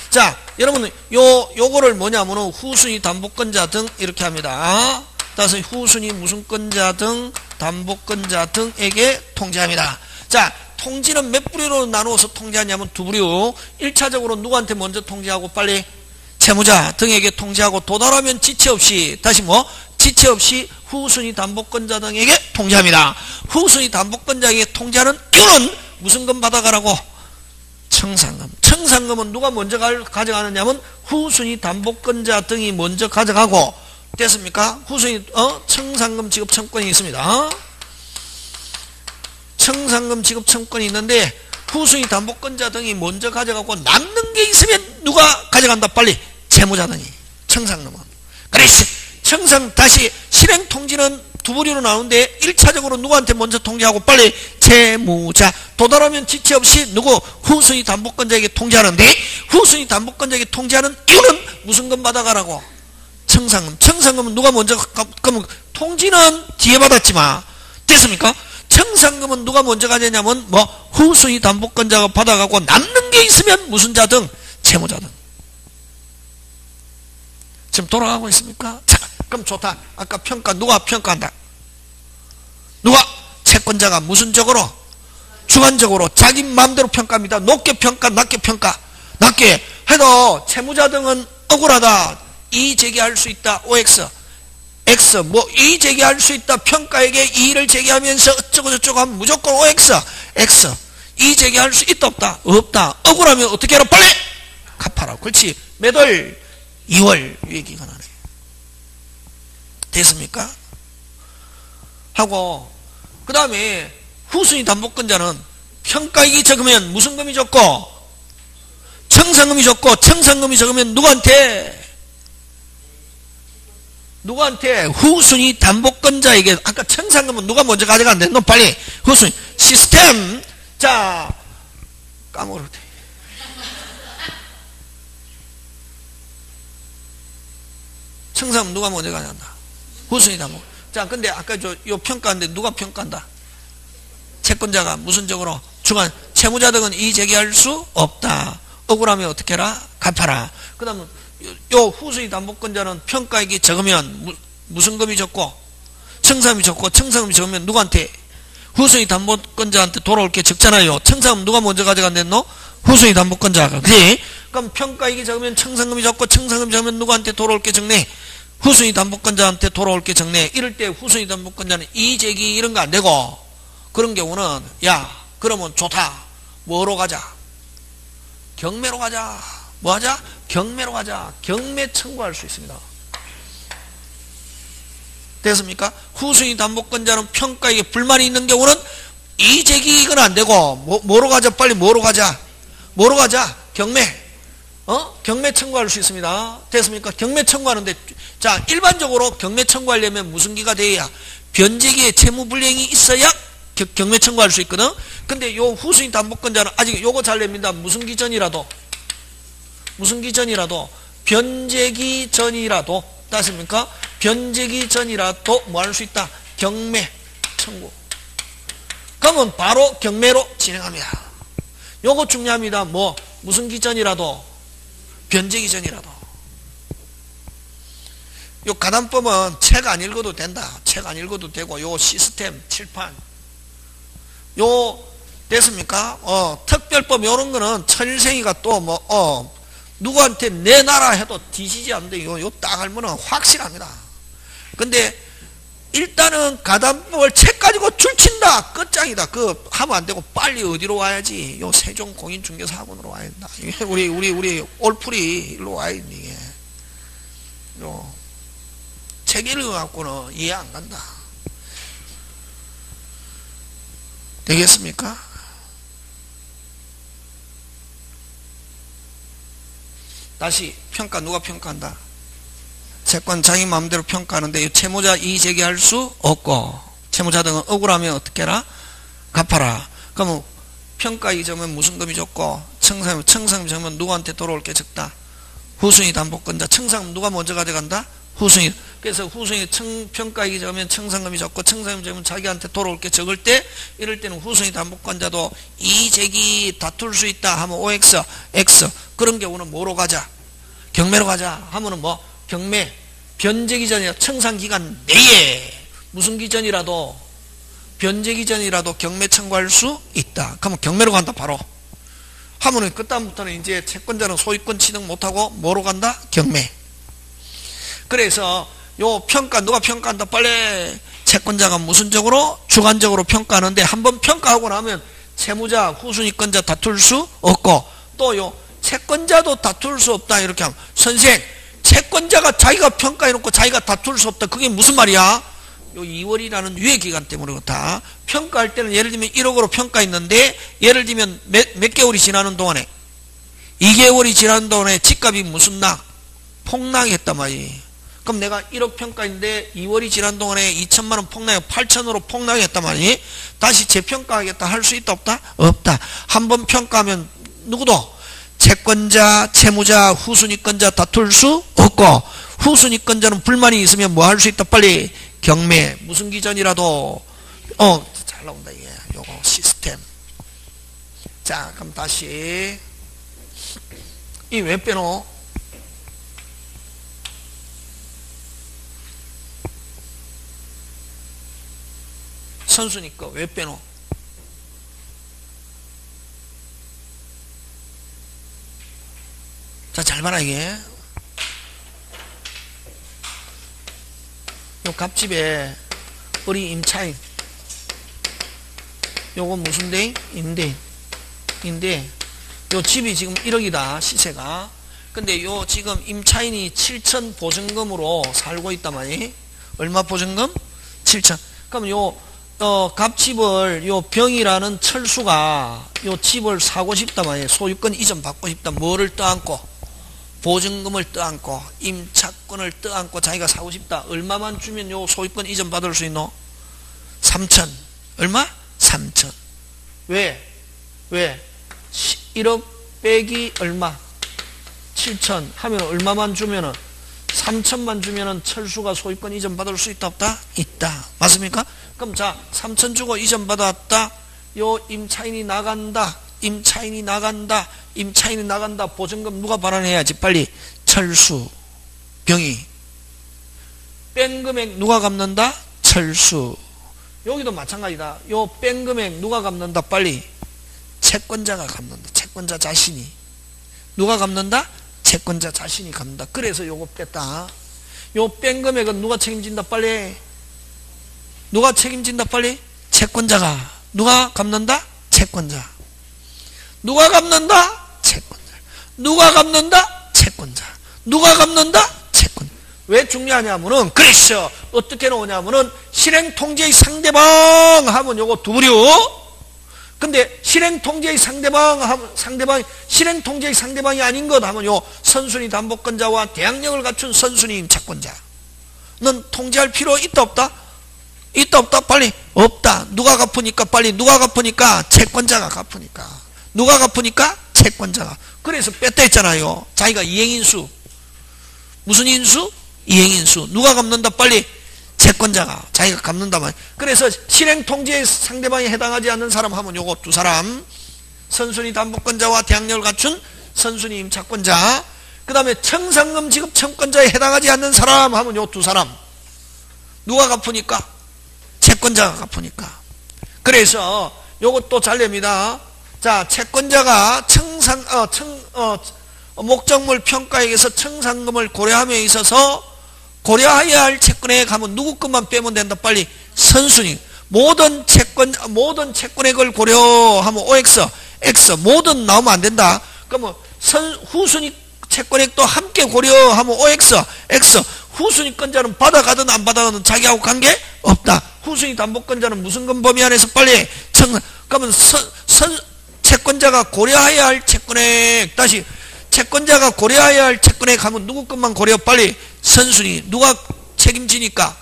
자, 여러분 요거를 뭐냐면은 후순위 담보건자 등 이렇게 합니다. 따라서 후순위 무슨 건자 등 담보건자 등에게 통지합니다. 자, 통지는 몇 부류로 나누어서 통지하냐면 두 부류. 1차적으로 누구한테 먼저 통지하고 빨리 채무자 등에게 통지하고 도달하면 지체 없이 다시 뭐? 지체 없이 후순위 담보건자 등에게 통지합니다. 후순위 담보건자에게 통지하는 이유는 무슨 금 받아가라고? 청산금. 청산금은 누가 먼저 가져가느냐면 후순위 담보건자 등이 먼저 가져가고 됐습니까? 후순위 청산금 지급 청권이 있습니다. 청산금 지급 청권이 있는데 후순위 담보건자 등이 먼저 가져가고 남는 게 있으면 누가 가져간다 빨리? 채무자 등이. 청산금은. 그래서 다시 실행 통지는 두 부류로 나오는데 1차적으로 누구한테 먼저 통지하고 빨리 채무자. 도달하면 지체 없이 누구? 후순위 담보건자에게 통지하는데 후순위 담보건자에게 통지하는 이유는 무슨 금 받아가라고? 청산금. 청산금은 누가 먼저 그러면 통지는 뒤에 받았지만 됐습니까? 청산금은 누가 먼저 가져냐면 뭐 후순위 담보건자가 받아가고 남는 게 있으면 무슨 자 등? 채무자 등. 지금 돌아가고 있습니까? 자, 그럼 좋다. 아까 평가 누가 평가한다? 누가? 채권자가 무슨 적으로? 주관적으로 자기 마음대로 평가합니다. 높게 평가, 낮게 평가. 낮게 해도 채무자 등은 억울하다. 이의 제기할 수 있다. OX. X 뭐 이의 제기할 수 있다. 평가에게 이의를 제기하면서 어쩌고 저쩌고 하면 무조건 OX. X. 이의 제기할 수 있다 없다? 없다. 억울하면 어떻게 하라? 빨리 갚아라. 그렇지. 몇 월? 2월 유예기간 안에. 됐습니까? 하고 그 다음에 후순위 담보건자는 평가이익이 적으면 무슨 금이 적고 청산금이 적고 청산금이 적으면 누구한테 후순위 담보건자에게. 아까 청산금은 누가 먼저 가져간대? 너 빨리 후순위 시스템. 자, 까먹었대. 청산금 누가 먼저 가져간다? 후순위 담보. 자, 근데 아까 요 평가인데 누가 평가한다? 채권자가 무슨 적으로? 주관. 채무자 등은 이의 제기할 수 없다. 억울하면 어떻게 해라? 갚아라. 그 다음에 요 후순위 담보건자는 평가액이 적으면 무슨 금이 적고 청산금이 적고 청산금이 적으면 누구한테? 후순위 담보건자한테 돌아올 게 적잖아요. 청산금 누가 먼저 가져간댔노? 후순위 담보건자가. 그지? 그럼 평가액이 적으면 청산금이 적고 청산금이 적으면 누구한테 돌아올 게 적네? 후순위 담보건자한테 돌아올 게 적네. 이럴 때 후순위 담보건자는 이의제기 이런 거 안 되고 그런 경우는 야 그러면 좋다. 뭐로 가자? 경매로 가자. 뭐 하자? 경매로 가자. 경매 청구할 수 있습니다. 됐습니까? 후순위 담보건자는 평가에 불만이 있는 경우는 이의제기 이건 안 되고 뭐로 가자? 빨리 뭐로 가자? 뭐로 가자? 경매. 경매 청구할 수 있습니다. 됐습니까? 경매 청구하는데 자 일반적으로 경매 청구하려면 무슨 기가 돼야 변제기에 채무불이행이 있어야 경매 청구할 수 있거든. 근데 요 후순위 담보건자는 아직 요거 잘 냅니다. 무슨 기전이라도 변제기 전이라도 됐습니까? 변제기 전이라도 뭐 할 수 있다? 경매 청구. 그러면 바로 경매로 진행합니다. 요거 중요합니다. 뭐 무슨 기전이라도, 변제 기전이라도. 요 가담법은 책 안 읽어도 된다. 책 안 읽어도 되고, 요 시스템 칠판 요 됐습니까? 특별법 요런 거는 천일생이가 또 뭐 누구한테 내놔라 해도 뒤지지 않는데 요 딱 알면은 확실합니다. 근데 일단은 가담법을 책 가지고 줄친다 끝장이다. 그 하면 안 되고 빨리 어디로 와야지? 요 세종공인중개사학원으로 와야 된다. 우리 올풀이 일로 와야 돼. 이게 요 책 읽어갖고는 이해 안 간다. 되겠습니까? 다시 평가. 누가 평가한다? 채권 자기 마음대로 평가하는데 채무자 이의 제기할 수 없고, 채무자 등은 억울하면 어떻게 해라? 갚아라. 그러면 평가이익 적으면 무슨 금이 적고, 청산금이 적으면 누구한테 돌아올 게 적다? 후순위 담보권자. 청산금 누가 먼저 가져간다? 후순위. 그래서 후순위 평가이익이 적으면 청산금이 적고, 청산금이 적으면 자기한테 돌아올 게 적을 때, 이럴 때는 후순위 담보권자도 이의 제기 다툴 수 있다 하면 OX, X. 그런 경우는 뭐로 가자? 경매로 가자 하면은 뭐 경매, 변제 기전이나 청산 기간 내에 무슨 기전이라도, 변제 기전이라도 경매 청구할 수 있다. 그러면 경매로 간다. 바로 하면은 그다음부터는 이제 채권자는 소유권 취득 못하고 뭐로 간다? 경매. 그래서 요 평가 누가 평가한다? 빨리 채권자가 무슨적으로? 주관적으로 평가하는데, 한번 평가하고 나면 채무자, 후순위권자 다툴 수 없고, 또 요 채권자도 다툴 수 없다. 이렇게 하면, 선생 채권자가 자기가 평가해놓고 자기가 다툴 수 없다. 그게 무슨 말이야? 요 2월이라는 유예기간 때문에 그렇다. 평가할 때는 예를 들면 1억으로 평가했는데, 예를 들면 몇 개월이 지나는 동안에, 2개월이 지나는 동안에 집값이 무슨 폭락했단 말이에요. 그럼 내가 1억 평가인데 2월이 지난 동안에 2천만원 폭락해 8천으로 폭락했단 말이에요. 다시 재평가하겠다 할 수 있다 없다? 없다. 한번 평가하면 누구도 채권자, 채무자, 후순위권자 다툴 수 없고, 후순위권자는 불만이 있으면 뭐 할 수 있다? 빨리 경매. 무슨 기전이라도 잘 나온다. 이게 요거 시스템. 자, 그럼 다시 이 왜 빼노? 선순위 거 왜 빼노? 자, 잘 봐라. 이게 요 갑집에 우리 임차인, 요거 무슨 대인? 임대인. 요 집이 지금 1억이다 시세가. 근데 요 지금 임차인이 7천 보증금으로 살고 있단 말이에요. 얼마 보증금? 7천. 그럼 요 갑집을 요 병이라는 철수가 요 집을 사고 싶단 말이에요. 소유권 이전 받고 싶다. 뭐를 떠안고? 보증금을 떠안고, 임차권을 떠안고 자기가 사고 싶다. 얼마만 주면 요 소유권 이전 받을 수 있노? 3천. 얼마? 3천. 왜? 1억 빼기 얼마? 7천 하면 얼마만 주면은 3천만 주면은 철수가 소유권 이전 받을 수 있다 없다? 있다. 맞습니까? 그럼 자, 3천 주고 이전 받았다. 요 임차인이 나간다. 보증금 누가 반환해야지? 빨리 철수. 병이 뺀 금액 누가 갚는다? 철수. 여기도 마찬가지다. 요 뺀 금액 누가 갚는다? 빨리 채권자가 갚는다. 채권자 자신이. 누가 갚는다? 채권자 자신이 갚는다. 그래서 요거 뺐다. 요 뺀 금액은 누가 책임진다? 빨리 누가 책임진다? 빨리 채권자가. 누가 갚는다? 채권자. 누가 갚는다? 채권자. 누가 갚는다? 채권자. 누가 갚는다? 채권자. 왜 중요하냐면은, 그래서 어떻게 나오냐면은 실행통제의 상대방 하면 요거 두 부류. 근데 실행통제의 실행통제의 상대방이 아닌 것 하면 요 선순위 담보권자와 대항력을 갖춘 선순위 임차권자는 통제할 필요 있다 없다? 있다 없다? 빨리 없다. 누가 갚으니까? 빨리 누가 갚으니까? 채권자가 갚으니까. 누가 갚으니까? 채권자가. 그래서 뺐다 했잖아요. 자기가 이행인수. 무슨 인수? 이행인수. 누가 갚는다? 빨리 채권자가 자기가 갚는다 말이야. 그래서 실행통지에 상대방이 해당하지 않는 사람 하면 요거 두 사람, 선순위 담보권자와 대항력을 갖춘 선순위 임차권자, 그 다음에 청산금 지급 청권자에 해당하지 않는 사람 하면 요 두 사람. 누가 갚으니까? 채권자가 갚으니까. 그래서 요것도 잘 냅니다. 자, 채권자가 목적물 평가액에서 청산금을 고려함에 있어서 고려해야 할 채권액 하면 누구 것만 빼면 된다. 빨리 선순위. 모든 채권액을 고려하면 OX, X 모든 나오면 안 된다. 그러면 후순위 채권액도 함께 고려하면 OX, X 후순위권자는 받아가든 안 받아가든 자기하고 관계 없다. 후순위 담보권자는 무슨 금 범위 안에서 빨리 그러면 채권자가 고려해야 할 채권액, 다시 채권자가 고려해야 할 채권액 하면 누구 것만 고려? 빨리 선순위. 누가 책임지니까?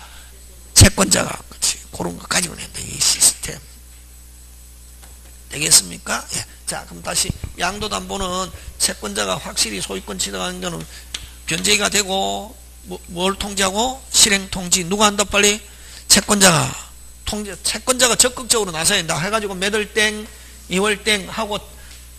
채권자가. 그렇지. 그런 거 가지고 낸다. 이 시스템. 되겠습니까? 예. 자, 그럼 다시 양도담보는 채권자가 확실히 소유권 취득하는 거는 변제가 되고 뭘 통지하고? 실행통지. 누가 한다 빨리? 채권자가. 채권자가 적극적으로 나서야 된다. 해가지고 매달 땡, 2월 땡 하고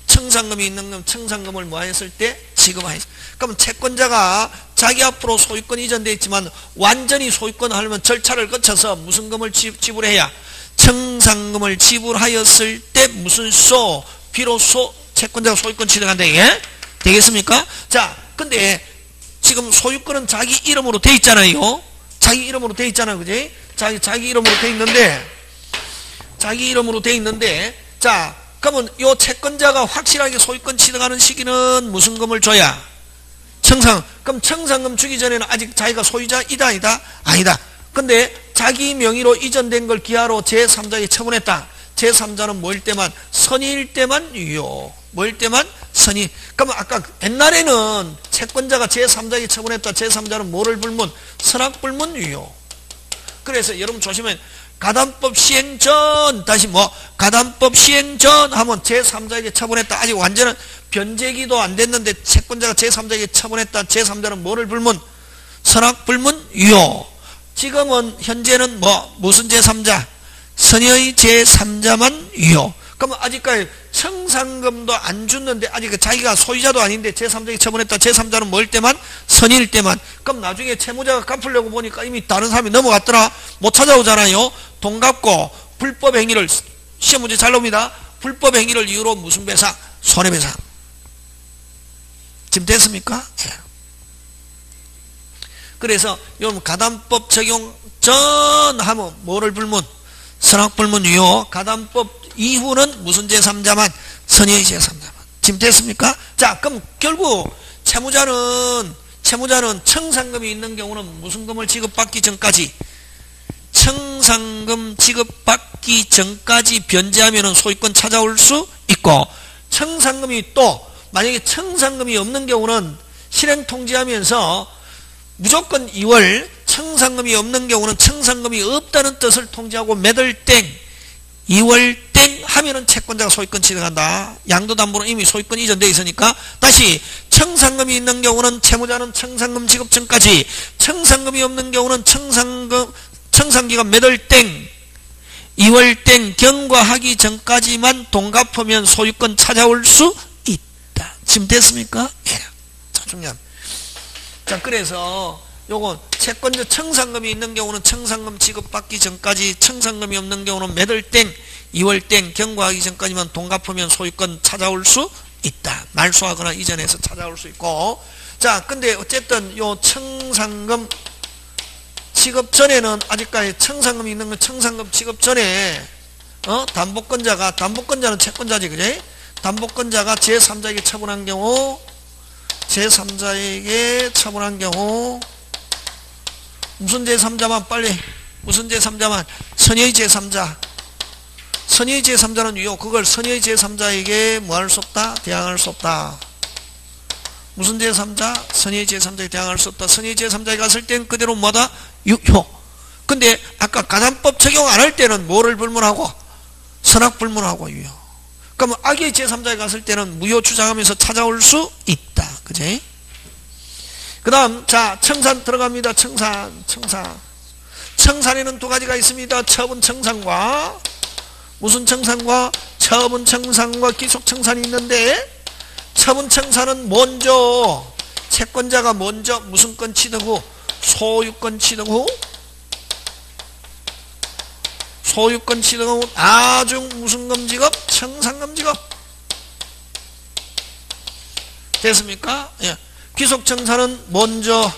청산금이 있는 건 청산금을 뭐 했을 때? 지급하였어. 그러면 채권자가 자기 앞으로 소유권 이전되어 있지만 완전히 소유권 하려면 절차를 거쳐서 무슨 금을 지불해야? 청산금을 지불하였을 때 무슨 소? 비로소 채권자가 소유권 취득한다. 예? 되겠습니까? 자, 근데 지금 소유권은 자기 이름으로 돼 있잖아요. 자기 이름으로 돼 있잖아. 그지? 자기 이름으로 돼 있는데, 자, 그러면 요 채권자가 확실하게 소유권 취득하는 시기는 무슨 금을 줘야? 그럼 청산금 주기 전에는 아직 자기가 소유자이다, 아니다? 아니다. 근데 자기 명의로 이전된 걸 기하로 제3자에게 처분했다. 제3자는 뭐일 때만? 선의일 때만 유효. 뭐일 때만? 선의. 그러면 아까 옛날에는 채권자가 제3자에게 처분했다. 제3자는 뭐를 불문? 선악불문 유효. 그래서 여러분 조심해. 가담법 시행 전, 다시 가담법 시행 전 하면 제3자에게 처분했다. 아직 완전한 변제기도 안 됐는데 채권자가 제3자에게 처분했다. 제3자는 뭐를 불문? 선악불문 유효. 지금은 현재는 무슨 제3자? 선의의 제3자만 유효. 그러면 아직까지 청산금도 안 줬는데 아직 자기가 소유자도 아닌데 제3자에게 처분했다. 제3자는 뭐일 때만? 선의일 때만. 그럼 나중에 채무자가 갚으려고 보니까 이미 다른 사람이 넘어갔더라. 못 찾아오잖아요. 돈 갚고 불법 행위를, 시험 문제 잘 나옵니다. 불법 행위를 이유로 무슨 배상? 손해배상. 지금 됐습니까? 예. 그래서 여러분 가담법 적용 전 하면 뭐를 불문? 선악불문 유효. 가담법 이후는 무슨 제3자만? 선의의 제3자만. 지금 됐습니까? 자, 그럼 결국 채무자는 청산금이 있는 경우는 무슨 금을 지급받기 전까지? 청산금 지급받기 전까지 변제하면 소유권 찾아올 수 있고, 청산금이 또 만약에 청산금이 없는 경우는 실행통지하면서 무조건 2월, 청산금이 없는 경우는 청산금이 없다는 뜻을 통지하고 매달 땡, 2월 땡 하면은 채권자가 소유권 취득한다. 양도담보는 이미 소유권 이전되어 있으니까. 다시 청산금이 있는 경우는 채무자는 청산금 지급 전까지, 청산금이 없는 경우는 청산기간 매달 땡, 2월 땡 경과하기 전까지만 돈 갚으면 소유권 찾아올 수 있다. 지금 됐습니까? 예. 자, 중요합니다. 자, 그래서 요건 채권자 청산금이 있는 경우는 청산금 지급받기 전까지, 청산금이 없는 경우는 매달 땡, 2월 땡 경과하기 전까지만 돈 갚으면 소유권 찾아올 수 있다. 말소하거나 이전해서 찾아올 수 있고. 자, 근데 어쨌든 요 청산금 지급 전에는 아직까지 청산금이 있는 건 청산금 지급 전에 담보권자는 채권자지, 그지? 담보권자가 제3자에게 처분한 경우, 제3자에게 처분한 경우 무슨 제3자만 빨리, 무슨 제3자만? 선의의 제3자. 선의의 제3자는 유효. 그걸 선의의 제3자에게 뭐 할 수 없다? 대항할 수 없다. 무슨 제3자? 선의의 제3자에게 대항할 수 없다. 선의의 제3자에 갔을 땐 그대로 뭐다? 유효. 근데 아까 가담법 적용 안 할 때는 뭐를 불문하고? 선악불문하고 유효. 그러면 악의 제3자에 갔을 때는 무효 주장하면서 찾아올 수 있다. 그 다음, 자, 청산 들어갑니다. 청산. 청산에는 두 가지가 있습니다. 처분청산과 무슨 청산과 처분청산과 기속청산이 있는데, 처분청산은 먼저 채권자가 먼저 무슨권 취득 후 소유권 취득 후 나중 무슨금 지급 청산금 지급 됐습니까? 예. 기속청산은 먼저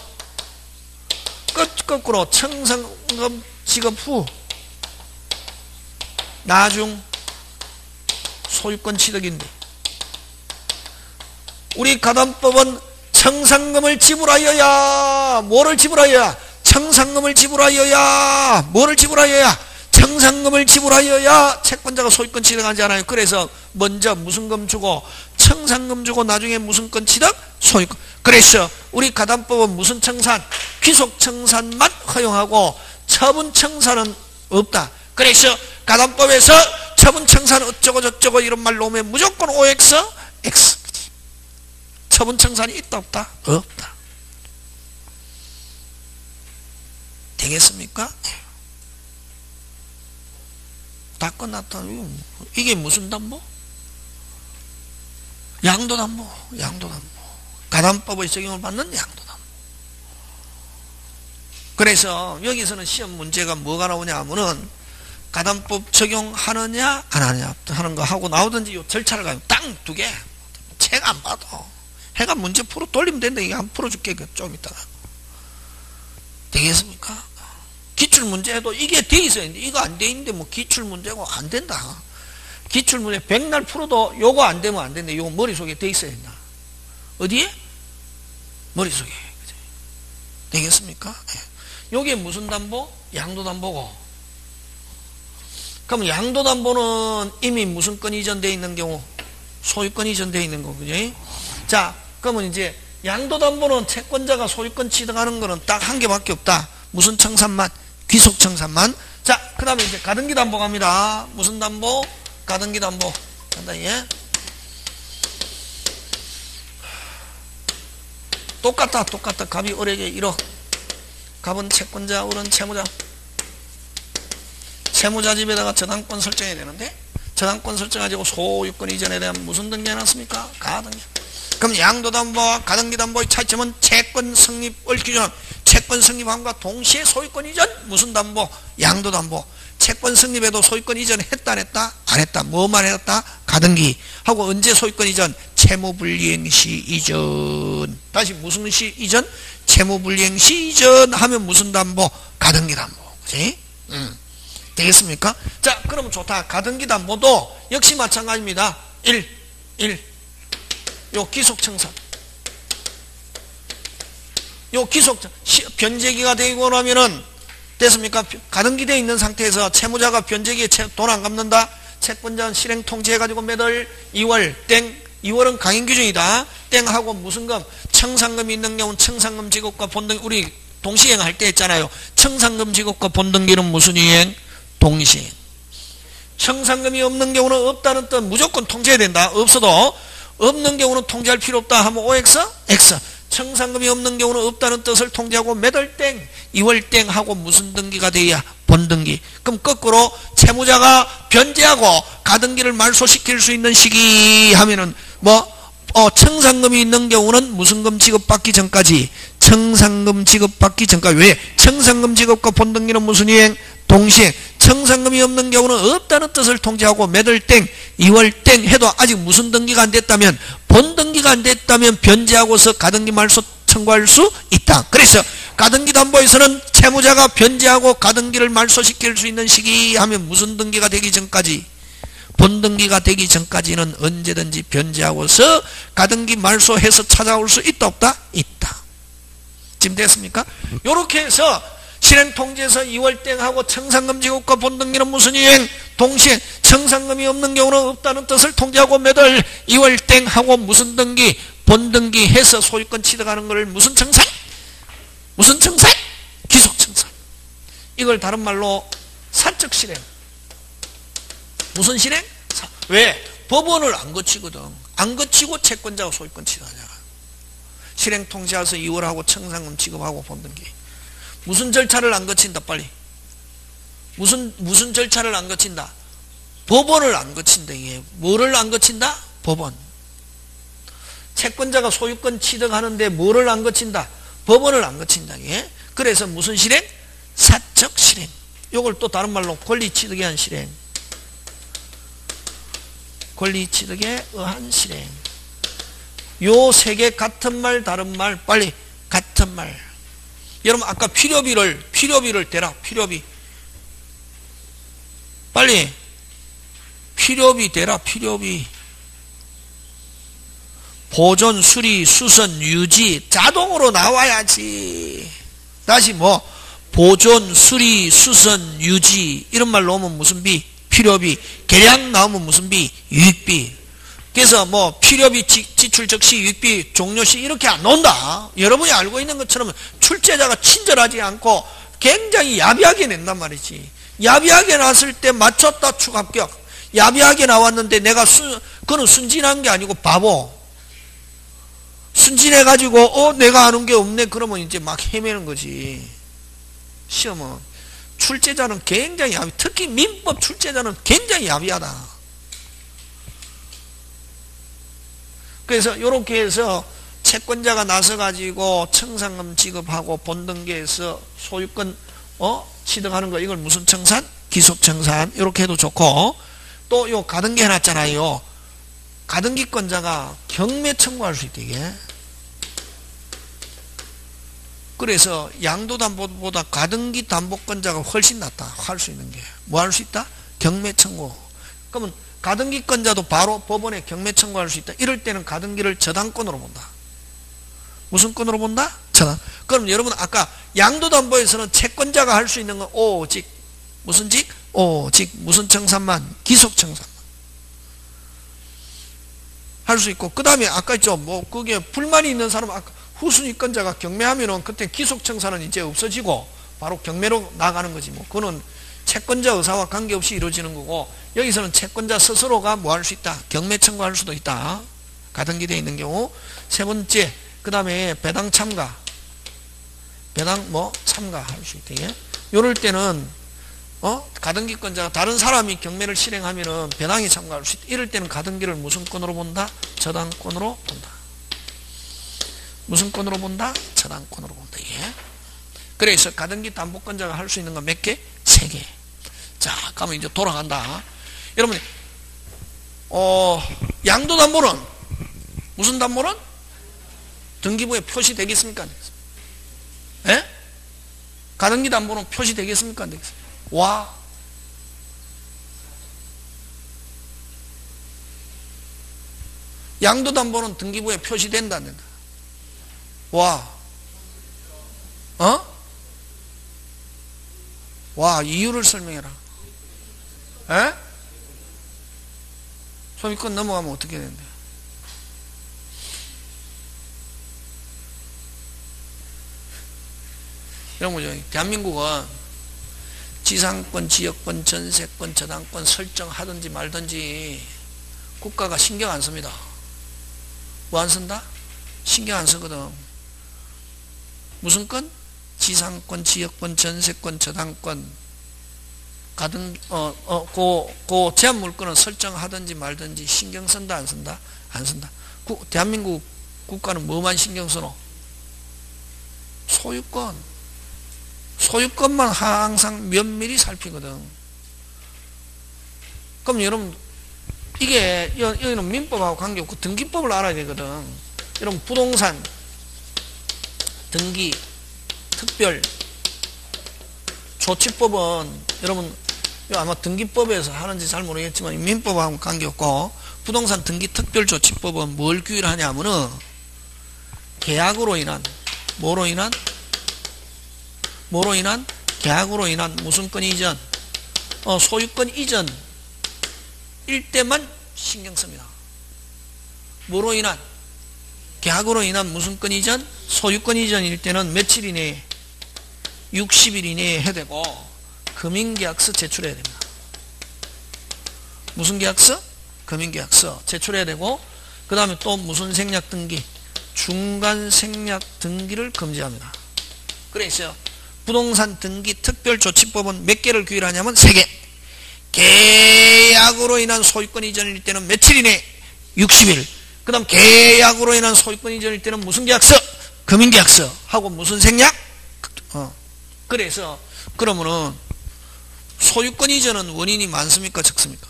거꾸로 청산금 지급 후 나중 소유권 취득인데, 우리 가담법은 청산금을 지불하여야 뭐를 지불하여야 청산금을 지불하여야 뭐를 지불하여야 청산금을 지불하여야 채권자가 소유권 취득하지 않아요. 그래서 먼저 무슨금 주고 청산금 주고 나중에 무슨권 취득 소유권. 그래서 우리 가담법은 무슨 청산 귀속청산만 허용하고 처분청산은 없다. 그래서 가담법에서 처분청산 어쩌고 저쩌고 이런 말 놓으면 무조건 OX X. 처분청산이 있다 없다? 없다. 되겠습니까? 다 끝났다. 이게 무슨 담보? 양도담보. 가담법의 적용을 받는 양도담보. 그래서 여기서는 시험 문제가 뭐가 나오냐 하면은 가담법 적용하느냐 안 하느냐 하는 거 하고 나오든지 요 절차를 가면 딱 두 개. 책 안 봐도 해가 문제 풀어 돌리면 된다. 이게 안 풀어줄게. 좀 이따가. 되겠습니까? 기출문제 해도 이게 돼 있어야 되는데 이거 안 돼 있는데 뭐 기출문제고 안 된다. 기출문제 백날 풀어도 요거 안 되면 안 된다. 요거 머릿속에 돼 있어야 된다. 어디에? 머릿속에. 되겠습니까? 요게 무슨 담보? 양도담보고. 그럼 양도담보는 이미 무슨 건 이전되어 있는 경우? 소유권 이전되어 있는 거, 그지? 자, 그러면 이제 양도담보는 채권자가 소유권 취득하는 거는 딱 한 개밖에 없다. 무슨 청산만? 귀속청산만. 자, 그 다음에 이제 가등기 담보 갑니다. 무슨 담보? 가등기 담보. 간다, 예? 똑같다. 갑이 을에게 1억. 갑은 채권자, 을은 채무자. 채무자 집에다가 저당권 설정해야 되는데, 저당권 설정가지고 소유권 이전에 대한 무슨 등기 해놨습니까? 가등기. 그럼 양도담보와 가등기담보의 차이점은 채권 성립을 기준한 채권 성립함과 동시에 소유권 이전 무슨 담보? 양도담보. 채권 성립에도 소유권 이전 했다 안 했다? 안 했다. 뭐만 했다? 가등기. 하고 언제 소유권 이전? 채무불이행시 이전. 다시 무슨 시 이전? 채무불이행시 이전 하면 무슨 담보? 가등기담보. 그치? 되겠습니까? 자, 그럼 좋다. 가등기담보도 역시 마찬가지입니다. 1. 요 기속청산. 요 변제기가 되고 나면은 됐습니까? 가등기되어 있는 상태에서 채무자가 변제기에 돈 안 갚는다. 채권자는 실행 통지해가지고 매달 2월 땡. 2월은 강행 규정이다. 땡 하고 무슨 금? 청산금이 있는 경우는 청산금 지급과 본등 우리 동시행 할 때 했잖아요. 청산금 지급과 본등기는 무슨 이행? 동시행. 청산금이 없는 경우는 없다는 뜻 무조건 통지해야 된다. 없어도 없는 경우는 통지할 필요 없다 하면 OX? X. 청산금이 없는 경우는 없다는 뜻을 통지하고 매달 땡 2월 땡 하고 무슨 등기가 돼야? 본등기. 그럼 거꾸로 채무자가 변제하고 가등기를 말소시킬 수 있는 시기 하면은 청산금이 있는 경우는 무슨 금 지급받기 전까지 청산금 지급받기 전까지. 왜? 청산금 지급과 본등기는 무슨 이행? 동시에. 청산금이 없는 경우는 없다는 뜻을 통지하고 매달 땡 2월 땡 해도 아직 무슨 등기가 안 됐다면 본등기가 안 됐다면 변제하고서 가등기 말소 청구할 수 있다. 그래서 가등기 담보에서는 채무자가 변제하고 가등기를 말소시킬 수 있는 시기 하면 무슨 등기가 되기 전까지 본등기가 되기 전까지는 언제든지 변제하고서 가등기 말소해서 찾아올 수 있다 없다? 있다. 지금 됐습니까? 요렇게 해서 실행통지에서 2월 땡 하고 청산금 지급과 본등기는 무슨 이행? 동시에 청산금이 없는 경우는 없다는 뜻을 통지하고 매달 2월 땡 하고 무슨 등기? 본등기 해서 소유권 취득하는 것을 무슨 청산? 무슨 청산? 기속청산. 이걸 다른 말로 사적 실행. 무슨 실행? 왜? 법원을 안 거치거든. 안 거치고 채권자가 소유권 취득하잖아. 실행통지에서 2월 하고 청산금 지급하고 본등기. 무슨 절차를 안 거친다 빨리? 무슨 절차를 안 거친다? 법원을 안 거친다. 이게 뭐를 안 거친다? 법원. 채권자가 소유권 취득하는데 뭐를 안 거친다? 법원을 안 거친다. 이게. 그래서 무슨 실행? 사적 실행. 요걸 또 다른 말로 권리 취득에 의한 실행. 권리 취득에 의한 실행. 요 세 개 같은 말 다른 말 빨리 같은 말. 여러분 아까 필요비를 대라. 필요비 빨리 필요비 대라. 필요비 보존, 수리, 수선, 유지 자동으로 나와야지. 다시 뭐 보존, 수리, 수선, 유지 이런 말 나오면 무슨 비? 필요비. 계량 나오면 무슨 비? 유익비. 그래서 뭐 필요비 지출 적시 유익비 종료시 이렇게 안 나온다. 여러분이 알고 있는 것처럼 출제자가 친절하지 않고 굉장히 야비하게 낸단 말이지. 야비하게 나왔을 때 맞췄다 추가 합격. 야비하게 나왔는데 내가 그거는 순진한 게 아니고 바보. 순진해가지고 내가 아는 게 없네 그러면 이제 막 헤매는 거지. 시험은 출제자는 굉장히 야비. 특히 민법 출제자는 굉장히 야비하다. 그래서 이렇게 해서 채권자가 나서가지고 청산금 지급하고 본등기에서 소유권 취득하는 거 이걸 무슨 청산? 기속청산. 이렇게 해도 좋고 또 요 가등기 해놨잖아요. 가등기권자가 경매 청구할 수 있대 이게. 그래서 양도담보보다 가등기 담보권자가 훨씬 낫다. 할 수 있는 게. 뭐 할 수 있다? 경매 청구. 그러면 가등기권자도 바로 법원에 경매 청구할 수 있다. 이럴 때는 가등기를 저당권으로 본다. 무슨 권으로 본다? 저당. 그럼 여러분 아까 양도담보에서는 채권자가 할 수 있는 건 오직 무슨 직? 오직 무슨 청산만? 기속청산만 할 수 있고 그 다음에 아까 있죠. 뭐 그게 불만이 있는 사람 아까 후순위권자가 경매하면은 그때 기속청산은 이제 없어지고 바로 경매로 나가는 거지. 뭐 그거는 채권자 의사와 관계없이 이루어지는 거고 여기서는 채권자 스스로가 뭐 할 수 있다? 경매 청구할 수도 있다. 가등기 되어 있는 경우. 세 번째 그 다음에 배당 참가. 배당 뭐 참가할 수 있다. 예? 이럴 때는 가등기권자가 다른 사람이 경매를 실행하면은 배당에 참가할 수 있다. 이럴 때는 가등기를 무슨 권으로 본다? 저당권으로 본다. 무슨 권으로 본다? 저당권으로 본다. 예? 그래서 가등기 담보권자가 할 수 있는 건 몇 개? 3개. 자, 그러면 이제 돌아간다. 여러분, 양도담보는 무슨 담보는? 등기부에 표시되겠습니까? 예? 가등기 담보는 표시되겠습니까? 안 되겠습니까? 와. 양도담보는 등기부에 표시된다, 안 된다? 와. 와, 이유를 설명해라. 에? 소유권 넘어가면 어떻게 되는데? 이런 거죠. 대한민국은 지상권, 지역권, 전세권, 저당권 설정하든지 말든지 국가가 신경 안 씁니다. 뭐 안 쓴다? 신경 안 쓰거든. 무슨 권? 지상권, 지역권, 전세권, 저당권, 그 제한 물건은 설정하든지 말든지 신경 쓴다, 안 쓴다? 안 쓴다. 대한민국 국가는 뭐만 신경 쓰노? 소유권. 소유권만 항상 면밀히 살피거든. 그럼 여러분, 이게, 여기는 민법하고 관계없고 등기법을 알아야 되거든. 여러분, 부동산, 등기, 특별, 조치법은 여러분 아마 등기법에서 하는지 잘 모르겠지만 민법하고는 관계없고 부동산 등기 특별 조치법은 뭘 규율하냐 하면은 계약으로 인한 뭐로 인한 계약으로 인한 무슨 권 이전 소유권 이전 일 때만 신경 씁니다. 뭐로 인한 계약으로 인한 무슨 권 이전 소유권 이전일 때는 며칠 이내에 60일 이내에 해야 되고 금융계약서 제출해야 됩니다. 무슨 계약서? 금융계약서 제출해야 되고 그 다음에 또 무슨 생략 등기? 중간 생략 등기를 금지합니다. 그래서 부동산 등기 특별조치법은 몇 개를 규율하냐면 3개. 계약으로 인한 소유권 이전일 때는 며칠이네? 60일. 그 다음 계약으로 인한 소유권 이전일 때는 무슨 계약서? 금융계약서. 하고 무슨 생략? 그래서 그러면은 소유권 이전은 원인이 많습니까? 적습니까?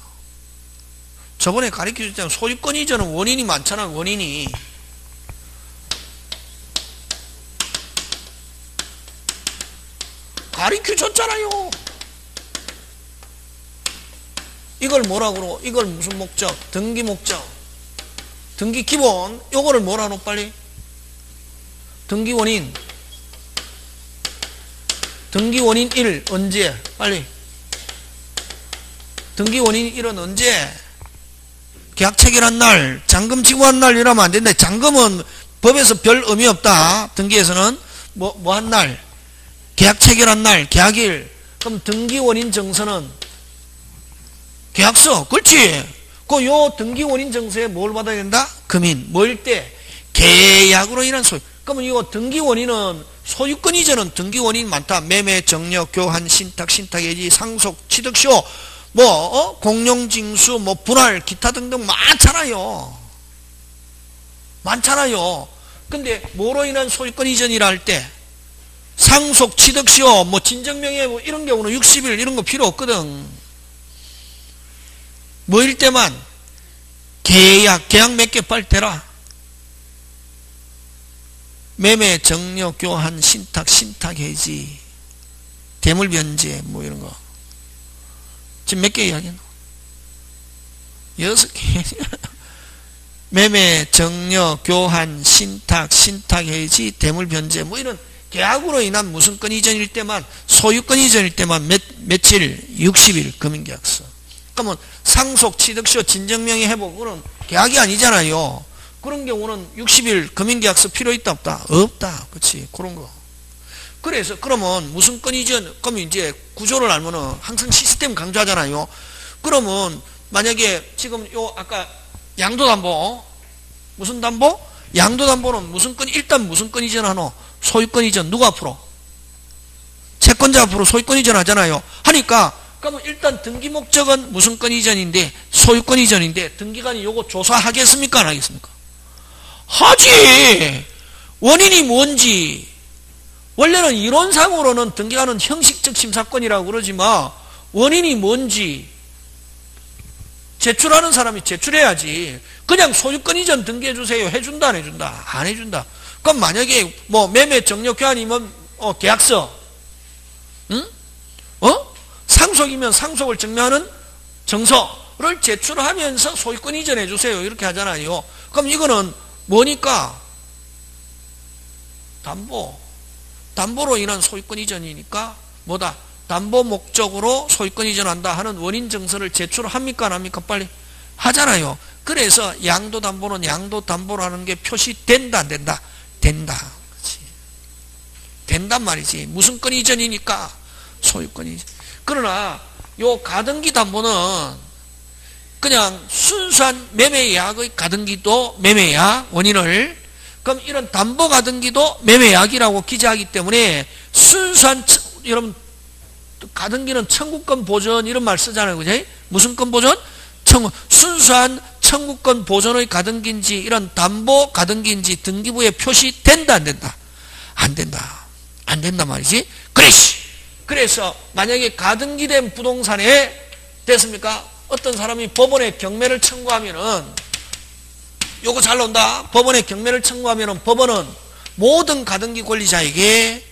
저번에 가르쳐줬잖아요. 소유권 이전은 원인이 많잖아. 원인이. 가르쳐줬잖아요. 이걸 뭐라고 그러고 이걸 무슨 목적? 등기 목적. 등기 기본. 요거를 뭐라 하노 빨리? 등기 원인. 등기 원인 1 언제? 빨리. 등기 원인 1은 언제? 계약 체결한 날, 잔금 지급한 날 이러면 안 된다. 잔금은 법에서 별 의미 없다. 등기에서는 뭐 한 날? 계약 체결한 날, 계약일. 그럼 등기 원인 정서는 계약서. 그렇지. 그 요 등기 원인 정서에 뭘 받아야 된다? 금인. 뭐일 때? 계약으로 인한 소유. 그러면 이거 등기 원인은 소유권 이전은 등기 원인이 많다. 매매, 정려, 교환, 신탁, 신탁해지, 상속, 취득시효, 공용징수, 분할, 기타 등등 많잖아요. 많잖아요. 근데 뭐로 인한 소유권 이전이라 할 때 상속, 취득시효, 진정명예 이런 경우는 60일 이런 거 필요 없거든. 뭐일 때만? 계약 몇 개 빨리 대라. 매매, 정려, 교환, 신탁해지, 대물변제 이런 거. 지금 몇 개 이야기했노? 6개. 매매, 정려, 교환, 신탁해지, 대물변제 이런 계약으로 인한 무슨 건 이전일 때만, 소유권 이전일 때만 며칠? 60일 금융계약서. 그러면 상속, 취득시효, 진정명의 회복 그런 계약이 아니잖아요. 그런 경우는 60일 금융계약서 필요 있다 없다? 없다. 그렇지. 그런 거. 그래서 그러면 무슨 건 이전? 그러면 이제 구조를 알면은 항상 시스템 강조하잖아요. 그러면 만약에 지금 아까 양도담보 무슨 담보? 양도담보는 무슨 건 일단 무슨 건 이전하노? 소유권 이전. 누가 앞으로? 채권자 앞으로 소유권 이전 하잖아요. 하니까 그러면 일단 등기 목적은 무슨 건 이전인데 소유권 이전인데 등기관이 요거 조사하겠습니까? 안 하겠습니까? 하지. 원인이 뭔지. 원래는 이론상으로는 등기관은 형식적 심사권이라고 그러지만 원인이 뭔지 제출하는 사람이 제출해야지. 그냥 소유권 이전 등기해 주세요. 해준다 안 해준다? 안 해준다. 그럼 만약에 매매 정려 교환이면 계약서, 응? 상속이면 상속을 증명하는 정서를 제출하면서 소유권 이전해 주세요. 이렇게 하잖아요. 그럼 이거는 뭐니까? 담보로 인한 소유권 이전이니까 뭐다? 담보 목적으로 소유권 이전한다 하는 원인 정서를 제출합니까? 안 합니까? 빨리 하잖아요. 그래서 양도담보는 양도담보라는 게 표시된다 안 된다? 된다. 그렇지. 된단 말이지. 무슨 건 이전이니까 소유권 이전. 그러나 요 가등기 담보는 그냥 순수한 매매계약의 가등기도 매매계약 원인을, 그럼 이런 담보 가등기도 매매계약이라고 기재하기 때문에 순수한, 여러분 가등기는 청구권 보전 이런 말 쓰잖아요. 그죠? 무슨 권 보전? 순수한 청구권 보전의 가등기인지 이런 담보 가등기인지 등기부에 표시된다 안 된다? 안 된다. 안 된단 말이지. 그래서 만약에 가등기된 부동산에 됐습니까? 어떤 사람이 법원에 경매를 청구하면은 요거 잘 나온다. 법원에 경매를 청구하면은 법원은 모든 가등기 권리자에게,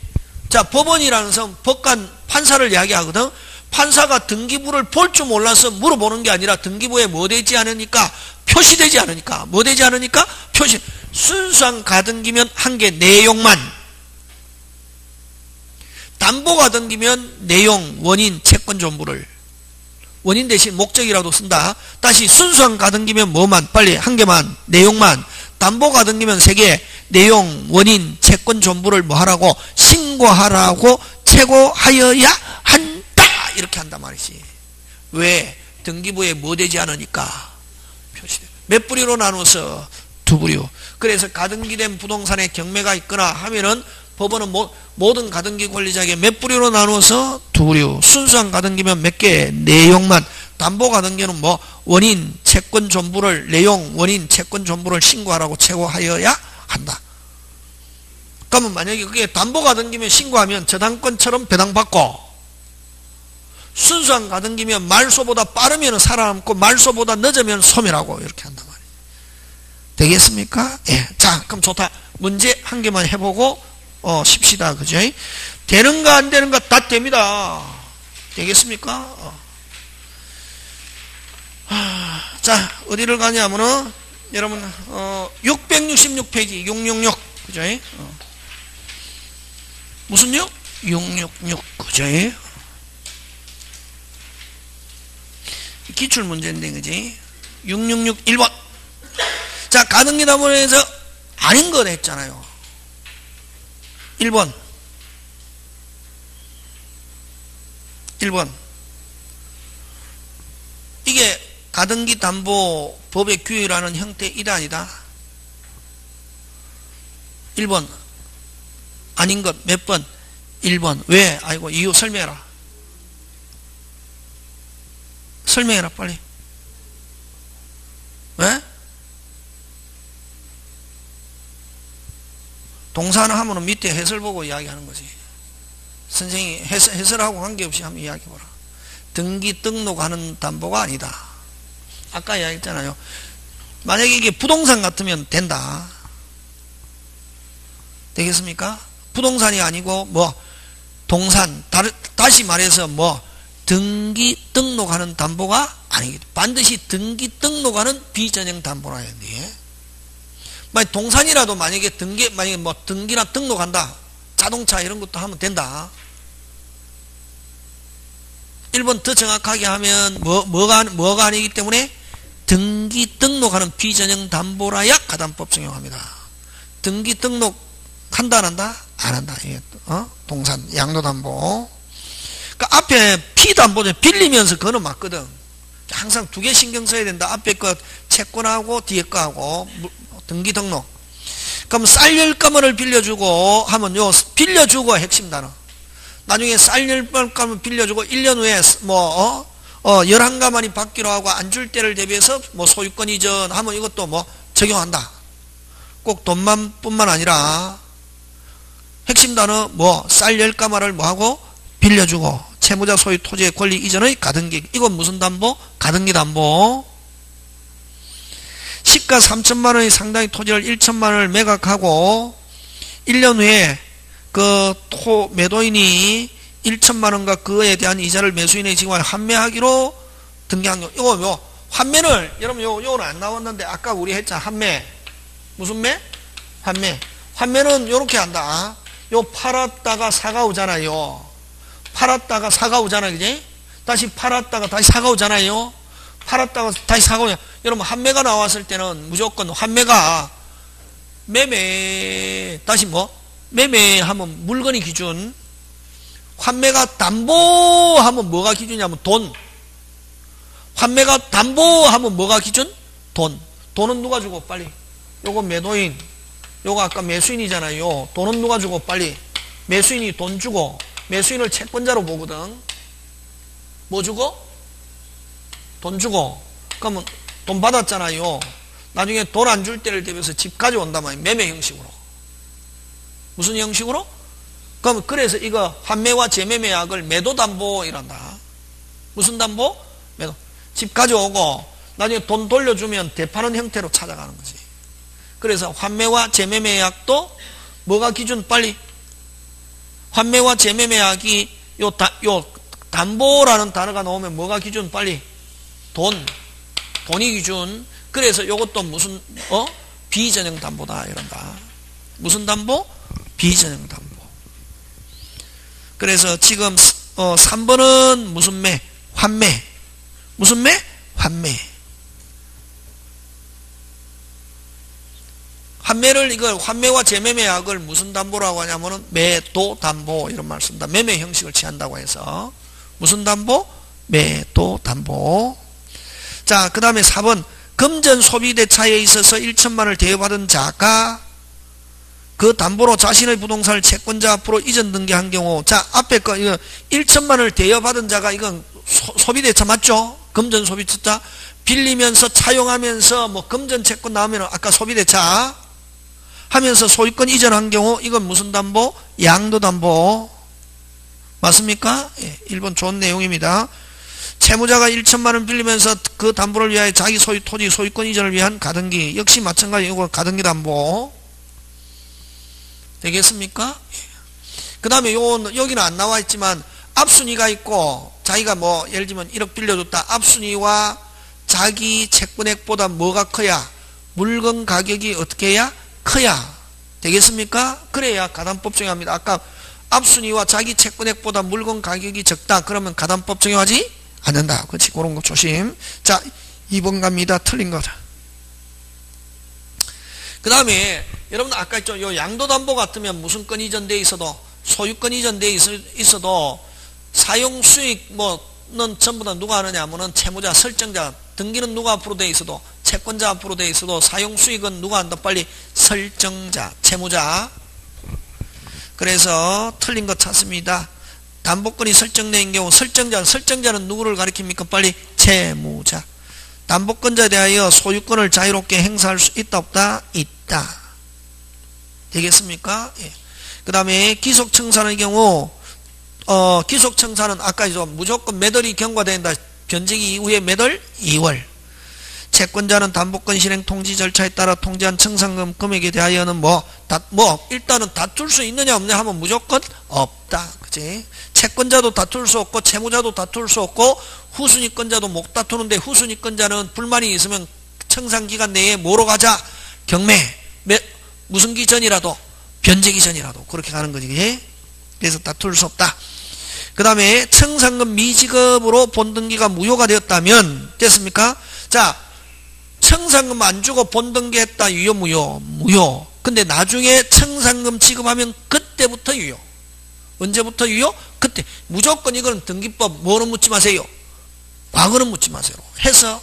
자, 법원이라는 건 법관 판사를 이야기하거든. 판사가 등기부를 볼 줄 몰라서 물어보는 게 아니라 등기부에 뭐 되지 않으니까? 표시되지 않으니까. 뭐 되지 않으니까? 표시. 순수한 가등기면 한 개 내용만. 담보 가등기면 내용, 원인, 채권 전부를. 원인 대신 목적이라도 쓴다. 다시 순수한 가등기면 뭐만? 빨리 한 개만. 내용만. 담보 가등기면 세 개. 내용, 원인, 채권 전부를 뭐 하라고? 신고하라고 체고하여야 한다. 이렇게 한단 말이지. 왜? 등기부에 뭐 되지 않으니까. 표시돼. 몇 부리로 나눠서 두부류. 그래서 가등기된 부동산에 경매가 있거나 하면은 법원은 모든 가등기 권리자에게 몇 부류로 나누어서 두부류. 순수한 가등기면 몇 개, 내용만. 담보 가등기는 뭐 원인, 채권 전부를 내용, 원인, 채권 전부를 신고하라고 최고하여야 한다. 그러면 만약에 그게 담보 가등기면 신고하면 저당권처럼 배당받고, 순수한 가등기면 말소보다 빠르면 살아남고 말소보다 늦으면 소멸하고 이렇게 한단 말이에요. 되겠습니까? 예. 자, 그럼 좋다. 문제 한 개만 해보고 쉽시다. 그죠? 되는가 안 되는가 다 됩니다. 되겠습니까? 자, 어디를 가냐면은 여러분 666페이지 666 그죠? 무슨 6? 666 그죠? 기출 문제인데 그지? 666 1번. 자, 가등기 담보에서 아닌 거 냈잖아요. 1번. 이게 가등기 담보 법의 규율하는 형태이다 아니다? 1번. 아닌 것 몇 번? 1번. 왜? 아이고, 이유 설명해라. 설명해라 빨리. 왜? 동사는 하면은 밑에 해설 보고 이야기하는 거지. 선생이 해설하고 관계없이 한번 이야기해보라. 등기 등록하는 담보가 아니다. 아까 이야기했잖아요. 만약에 이게 부동산 같으면 된다. 되겠습니까? 부동산이 아니고 뭐 동산, 다시 말해서 뭐 등기 등록하는 담보가 아니겠다. 반드시 등기 등록하는 비전형 담보라 해야 돼. 만약 동산이라도 만약에 뭐 등기나 등록한다. 자동차 이런 것도 하면 된다. 1번 더 정확하게 하면 뭐가 아니기 때문에 등기 등록하는 비전형 담보라야 가담법 적용합니다. 등기 등록 한다 안 한다? 안 한다. 동산 양도담보. 그러니까 앞에 피담보는 빌리면서 그거는 맞거든. 항상 두 개 신경 써야 된다. 앞에 거 채권하고 뒤에 거하고 등기 등록. 그럼 쌀 10가마를 빌려주고 하면 요 빌려주고 핵심 단어. 나중에 쌀 10가마 빌려주고 1년 후에 11가마니 받기로 하고 안 줄 때를 대비해서 뭐 소유권 이전 하면 이것도 뭐 적용한다. 꼭 돈만 뿐만 아니라 핵심 단어 쌀 10가마를 하고 빌려주고 채무자 소유 토지의 권리 이전의 가등기. 이건 무슨 담보? 가등기 담보. 시가 3천만 원의 상당의 토지를 1천만 원을 매각하고 1년 후에 그 매도인이 1천만 원과 그에 대한 이자를 매수인의 지금에 환매하기로 등기한 거. 이거 환매를 여러분 요거는 안 나왔는데 아까 우리 했잖아. 환매. 무슨 매? 환매. 환매는 요렇게 한다. 요 팔았다가 사가 오잖아요. 팔았다가 사가 오잖아요. 그지? 다시 팔았다가 다시 사가 오잖아요. 팔았다가 다시 사가 오냐. 여러분 환매가 나왔을 때는 무조건 환매가 매매 다시 매매하면 물건이 기준. 환매가 담보하면 뭐가 기준이냐면 돈. 환매가 담보하면 뭐가 기준? 돈. 돈은 누가 주고 빨리? 요거 매도인. 요거 아까 매수인이잖아요. 돈은 누가 주고 빨리? 매수인이 돈 주고 매수인을 채권자로 보거든. 뭐 주고? 돈 주고. 그러면 돈 받았잖아요. 나중에 돈 안 줄 때를 대비해서 집 가져온단 말이에요. 매매 형식으로. 무슨 형식으로? 그럼 그래서 이거 환매와 재매매약을 매도담보 이란다. 무슨 담보? 매도. 집 가져오고 나중에 돈 돌려주면 되파는 형태로 찾아가는 거지. 그래서 환매와 재매매약도 뭐가 기준? 빨리. 환매와 재매매약이 요 담보라는 단어가 나오면 뭐가 기준? 빨리. 돈이 기준. 그래서 요것도 무슨 비전형 담보다 이런다. 무슨 담보? 비전형 담보. 그래서 지금 3번은 무슨 매? 환매. 무슨 매? 환매. 이걸 환매와 재매매약을 무슨 담보라고 하냐면은 매도 담보 이런 말 씁니다. 매매 형식을 취한다고 해서 무슨 담보? 매도 담보. 자, 그 다음에 4번 금전 소비대차에 있어서 1천만을 대여받은 자가 그 담보로 자신의 부동산을 채권자 앞으로 이전 등기한 경우, 자, 앞에 거, 이거 1천만을 대여받은 자가 이건 소비대차 맞죠? 금전 소비대차. 빌리면서 차용하면서 뭐 금전 채권 나오면 아까 소비대차 하면서 소유권 이전한 경우 이건 무슨 담보? 양도담보. 맞습니까? 예, 1번 좋은 내용입니다. 채무자가 1천만원 빌리면서 그 담보를 위하여 자기 소유 토지 소유권 이전을 위한 가등기. 역시 마찬가지 이거 가등기 담보. 되겠습니까? 그 다음에 여기는 안 나와 있지만 앞순위가 있고 자기가 뭐 예를 들면 1억 빌려줬다. 앞순위와 자기 채권액보다 뭐가 커야? 물건 가격이 어떻게 해야? 커야. 되겠습니까? 그래야 가담법 적용합니다. 아까 앞순위와 자기 채권액보다 물건 가격이 적다. 그러면 가담법 적용하지 않는다. 그렇지? 그런 거 조심. 자, 2번 갑니다. 틀린 거다. 그 다음에 여러분 아까 있죠. 요 양도담보 같으면 무슨 건 이전되어 있어도 소유권 이전되어 있어도 사용수익 뭐는 전부 다 누가 하느냐 하면은 채무자, 설정자, 등기는 누가 앞으로 되어 있어도 채권자 앞으로 되어 있어도 사용수익은 누가 한다? 빨리 설정자, 채무자. 그래서 틀린 거 찾습니다. 담보권이 설정된 경우 설정자는 누구를 가리킵니까? 빨리 채무자. 담보권자에 대하여 소유권을 자유롭게 행사할 수 있다 없다? 있다. 되겠습니까? 예. 그 다음에 기속청산의 경우 기속청산은 아까 무조건 매달이 경과된다. 변제기 이후에 매달 2월. 채권자는 담보권 실행 통지 절차에 따라 통지한 청산금 금액에 대하여는 일단은 다툴 수 있느냐 없느냐 하면 무조건 없다. 그치? 채권자도 다툴 수 없고 채무자도 다툴 수 없고 후순위권자도 못 다투는데 후순위권자는 불만이 있으면 청산기간 내에 뭐로 가자? 경매. 무슨 기전이라도 변제기 전이라도 그렇게 가는 거지. 그래서 다툴 수 없다. 그 다음에 청산금 미지급으로 본등기가 무효가 되었다면 됐습니까? 자, 청산금 안 주고 본등기했다. 유효 무효? 무효. 근데 나중에 청산금 지급하면 그때부터 유효. 언제부터 유효? 그때. 무조건 이거는 등기법 뭐로 묻지 마세요? 과거는 묻지 마세요. 해서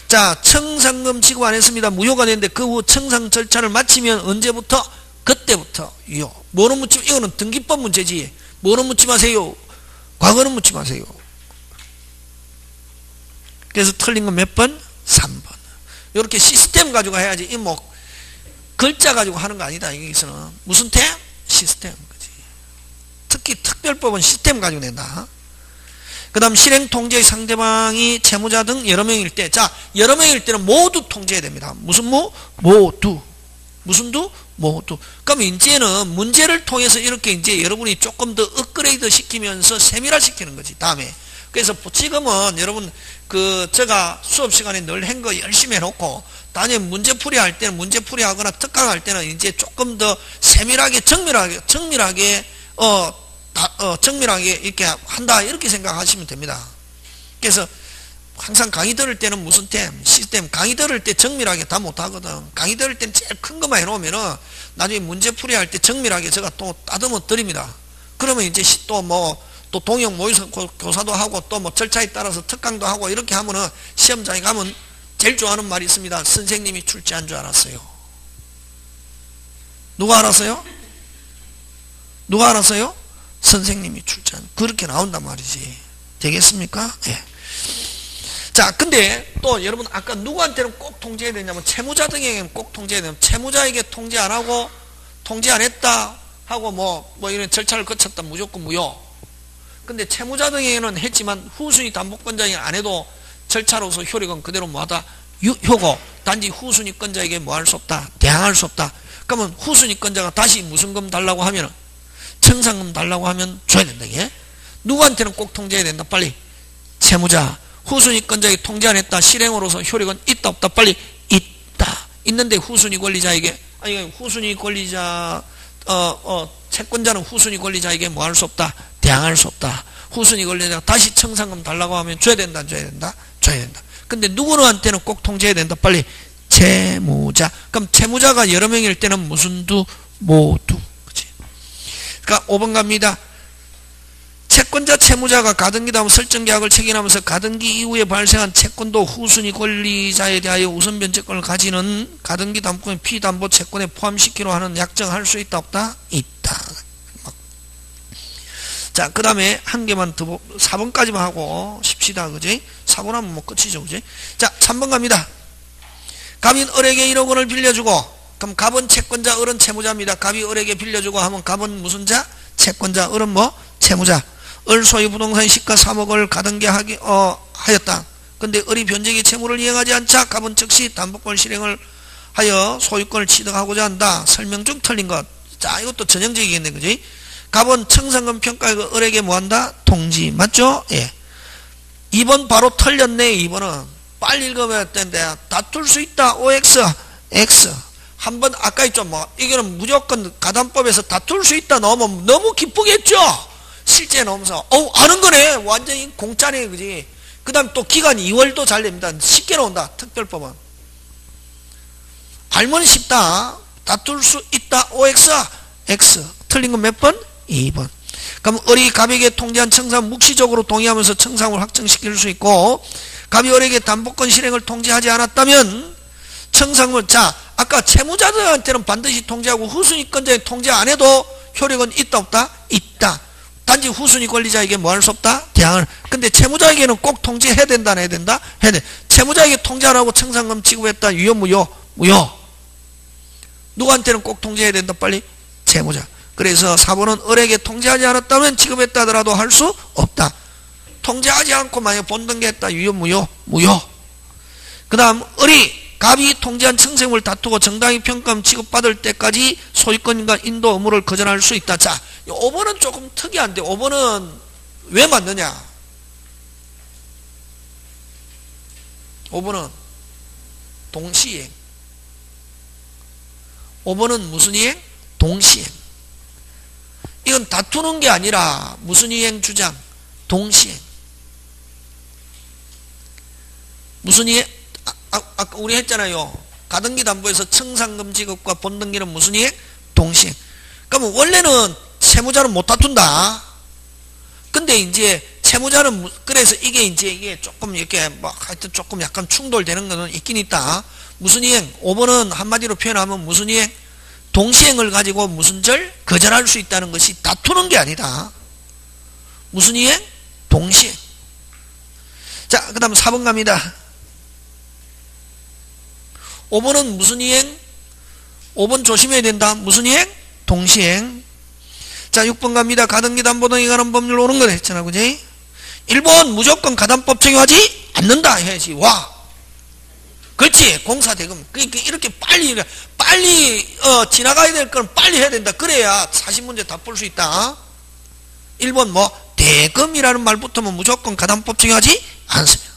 자, 청산금 지급 안 했습니다. 무효가 됐는데 그 후 청산 절차를 마치면 언제부터? 그때부터 유효. 뭐로 묻지? 이거는 등기법 문제지. 뭐로 묻지 마세요? 과거는 묻지 마세요. 그래서 틀린 건 몇 번? 3번. 이렇게 시스템 가지고 해야지. 이 글자 가지고 하는 거 아니다. 여기서는 무슨 템? 시스템. 그지? 특히 특별법은 시스템 가지고 낸다. 그 다음 실행 통제의 상대방이 채무자 등 여러 명일 때, 자, 여러 명일 때는 모두 통제해야 됩니다. 무슨 모두. 무슨 두? 모두. 그럼 이제는 문제를 통해서 이렇게 이제 여러분이 조금 더 업그레이드 시키면서 세밀화 시키는 거지. 다음에. 그래서 지금은 여러분 제가 수업 시간에 늘 한 거 열심히 해놓고 나중에 문제풀이 할 때는 문제풀이 하거나 특강할 때는 이제 조금 더 세밀하게 정밀하게 이렇게 한다 이렇게 생각하시면 됩니다. 그래서 항상 강의 들을 때는 무슨 시스템 강의 들을 때 정밀하게 다 못하거든. 강의 들을 때는 제일 큰 것만 해놓으면은 나중에 문제풀이 할 때 정밀하게 제가 또 따듬어 드립니다. 그러면 이제 또 동영 모의고사도 하고 또 절차에 따라서 특강도 하고 이렇게 하면은 시험장에 가면 제일 좋아하는 말이 있습니다. 선생님이 출제한 줄 알았어요. 누가 알았어요? 누가 알았어요? 선생님이 출제한. 그렇게 나온단 말이지. 되겠습니까? 예. 자, 근데 또 여러분 아까 누구한테는 꼭 통제해야 되냐면 채무자 등에게는 꼭 통제해야 되냐면 채무자에게 통제 안 하고 통제 안 했다 하고 이런 절차를 거쳤다 무조건 무효. 근데 채무자 등에게는 했지만 후순위 담보권자에게 안 해도 절차로서 효력은 그대로 뭐하다? 효고 단지 후순위권자에게 뭐 할 수 없다? 대항할 수 없다. 그러면 후순위권자가 다시 무슨 금 달라고 하면 청산금 달라고 하면 줘야 된다. 이게 누구한테는 꼭 통제해야 된다. 빨리 채무자. 후순위권자에게 통제 안 했다. 실행으로서 효력은 있다 없다? 빨리 있다. 있는데 후순위 권리자에게 후순위 권리자 채권자는 후순위 권리자에게 뭐 할 수 없다? 대항할 수 없다. 후순위 권리자가 다시 청산금 달라고 하면 줘야 된다. 안 줘야 된다? 줘야 된다. 근데 누구한테는 꼭 통제해야 된다. 빨리 채무자. 그럼 채무자가 여러 명일 때는 무슨 모두. 그치? 그러니까 5번 갑니다. 채권자 채무자가 가등기 다음 설정 계약을 체결하면서 가등기 이후에 발생한 채권도 후순위 권리자에 대하여 우선 변제권을 가지는 가등기 담보권의 피담보 채권에 포함시키려 하는 약정할 수 있다 없다? 있다. 자, 그 다음에 한 개만 더 4번까지만 하고 쉽시다. 그지? 4번 하면 뭐 끝이죠. 그지? 자, 3번 갑니다. 갑인 을에게 1억 원을 빌려주고, 그럼 갑은 채권자, 을은 채무자입니다. 갑이 을에게 빌려주고 하면 갑은 무슨 자? 채권자, 을은 뭐? 채무자. 을 소유 부동산 시가 3억을 가등기 하였다. 근데 을이 변제기 채무를 이행하지 않자 갑은 즉시 담보권 실행을 하여 소유권을 취득하고자 한다. 설명 중 틀린 것. 자, 이것도 전형적이겠네. 그지? 갑은 청산금 평가액을 을에게 뭐한다? 통지. 맞죠? 예. 2번 바로 틀렸네. 2번은 빨리 읽으면 되는데 다툴 수 있다. OX X. 한번 아까 있죠. 뭐 이거는 무조건 가담법에서 다툴 수 있다 넣으면 너무 기쁘겠죠. 실제 넣으면서 아는 거네. 완전히 공짜네. 그지? 그 다음 또 기간 2월도 잘 됩니다. 쉽게 나온다. 특별법은 알면 쉽다. 다툴 수 있다. OX X. 틀린 건 몇 번? 2번. 그럼 을이 갑에게 통지한 청산 묵시적으로 동의하면서 청산을 확정시킬 수 있고, 갑이 을에게 담보권 실행을 통지하지 않았다면 청산을, 자, 아까 채무자들한테는 반드시 통지하고 후순위권자에 통지 안 해도 효력은 있다 없다? 있다. 단지 후순위 권리자에게 뭐 할 수 없다? 대항을. 근데 채무자에게는 꼭 통지해야 된다 안 해야 된다? 해야 돼. 채무자에게 통지하라고 청산금 지급했다. 유효 무효? 무효. 누구한테는 꼭 통지해야 된다? 빨리? 채무자. 그래서 4번은 을에게 통지하지 않았다면 지급했다 하더라도 할 수 없다. 통지하지 않고 만약 본등기했다. 유효 무효? 무효. 그 다음 을이 갑이 통지한 청생을 다투고 정당히 평가금 지급받을 때까지 소유권과 인도 의무를 거절할 수 있다. 자, 5번은 조금 특이한데 5번은 왜 맞느냐? 5번은 동시행. 5번은 무슨 이행? 동시행. 이건 다투는 게 아니라 무슨 이행 주장? 동시행. 무슨 이행? 아까 우리 했잖아요. 가등기 담보에서 청산금 지급과 본등기는 무슨 이행? 동시행. 그러면 원래는 채무자는 못 다툰다. 근데 이제 채무자는 그래서 이게 조금 이렇게 뭐 하여튼 조금 약간 충돌되는 거는 있긴 있다. 무슨 이행? 5번은 한마디로 표현하면 무슨 이행? 동시행을 가지고 무슨 절? 거절할 수 있다는 것이 다투는 게 아니다. 무슨 이행? 동시행. 자, 그 다음 4번 갑니다. 5번은 무슨 이행? 5번 조심해야 된다. 무슨 이행? 동시행. 자, 6번 갑니다. 가등기 담보 등에 관한 법률 옳은 거 했잖아. 그지? 1번 무조건 가담법 적용하지 않는다 해야지. 와. 그렇지. 공사대금. 그러니까 이렇게 빨리 지나가야 될 건 빨리 해야 된다. 그래야 40문제 다 풀 수 있다. 1번 뭐 대금이라는 말부터는 무조건 가담법 적용하지 않습니다.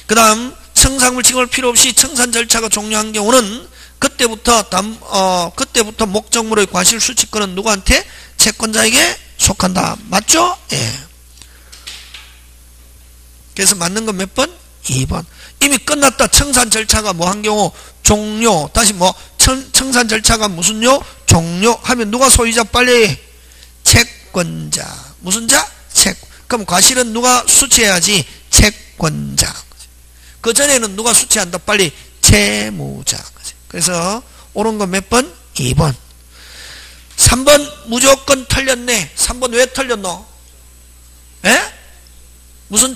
그 다음 청산물 지급할 필요 없이 청산 절차가 종료한 경우는 그때부터 목적물의 과실 수취권은 누구한테? 채권자에게 속한다. 맞죠? 예. 그래서 맞는 건 몇 번? 2번. 이미 끝났다. 청산 절차가 뭐 한 경우? 종료. 다시 뭐 청산 절차가 무슨 요? 종료. 하면 누가 소유자? 빨리 채권자. 무슨 자? 그럼 과실은 누가 수취해야지? 채권자. 그 전에는 누가 수취한다? 빨리 채무자. 그래서 옳은 건 몇 번? 2번. 3번 무조건 틀렸네. 3번 왜 틀렸노? 에? 무슨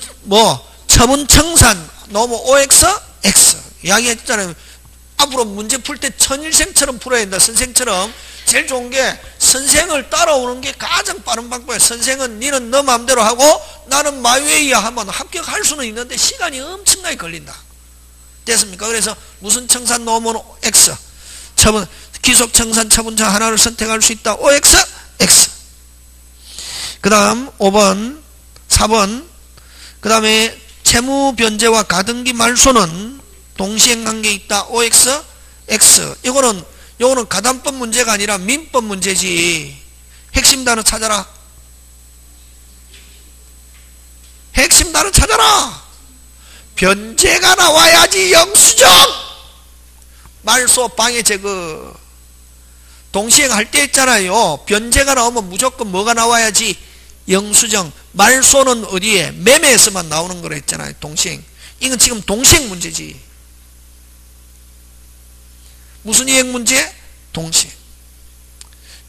처분 청산 너무 OX? X. 이야기했잖아요. 앞으로 문제 풀 때 천일생처럼 풀어야 된다. 선생처럼. 제일 좋은 게 선생을 따라오는 게 가장 빠른 방법이야. 선생은 니는 너 마음대로 하고 나는 마이웨이야 하면 합격할 수는 있는데 시간이 엄청나게 걸린다. 됐습니까? 그래서 무슨 청산 넣으면 X. 처분, 기속 청산 처분자 하나를 선택할 수 있다. OX? X. 그 다음 5번, 4번. 그 다음에 채무 변제와 가등기 말소는 동시행 관계에 있다. OX? X. 요거는 가담법 문제가 아니라 민법 문제지. 핵심 단어 찾아라. 핵심 단어 찾아라. 변제가 나와야지. 영수증 말소 방해 제거. 동시행 할 때 있잖아요. 변제가 나오면 무조건 뭐가 나와야지? 영수증. 말소는 어디에? 매매에서만 나오는 거라 했잖아요. 동시행. 이건 지금 동시행 문제지. 무슨 이행 문제? 동시행.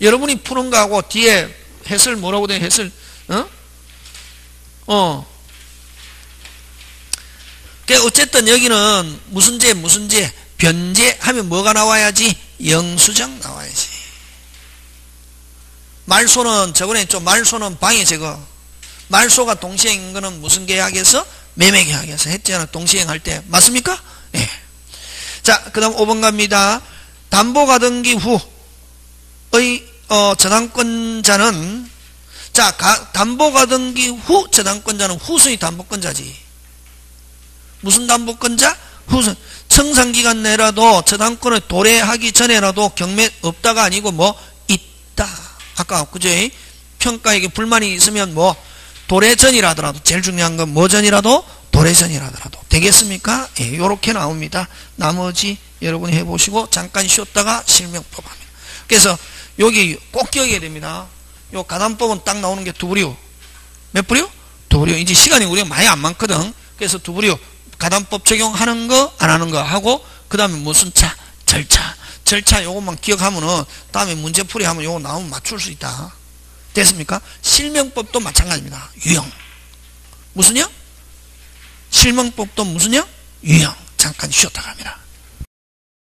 여러분이 푸는 거하고 뒤에 해설 뭐라고 돼? 해설 어쨌든 여기는 무슨 제 변제 하면 뭐가 나와야지? 영수증 나와야지. 말소는 저번에 좀 말소는 방해 제거. 말소가 동시행인 거는 무슨 계약에서? 매매 계약에서 했잖아. 동시행할 때. 맞습니까? 예. 자, 그 다음 5번 갑니다. 담보가등기 후의 저당권자는 담보가등기 후 저당권자는 후순위 담보권자지. 무슨 담보권자? 후순. 청산기간 내라도 저당권을 도래하기 전에라도 경매 없다가 아니고 뭐 있다. 아까 그죠? 평가에게 불만이 있으면 뭐 도래 전이라더라도 제일 중요한 건 뭐 전이라도 도래 전이라더라도 되겠습니까? 예, 요렇게 나옵니다. 나머지 여러분이 해보시고 잠깐 쉬었다가 실명법 합니다. 그래서 여기 꼭 기억해야 됩니다. 요 가담법은 딱 나오는 게 두 부류. 몇 부류? 두 부류. 이제 시간이 우리가 많이 안 많거든. 그래서 두 부류. 가담법 적용하는 거 안 하는 거 하고 그 다음에 무슨 차? 절차 요것만 기억하면은 다음에 문제풀이 하면 요거 나오면 맞출 수 있다. 됐습니까? 실명법도 마찬가지입니다. 유형. 무슨요? 실명법도 무슨요? 유형. 잠깐 쉬었다 갑니다.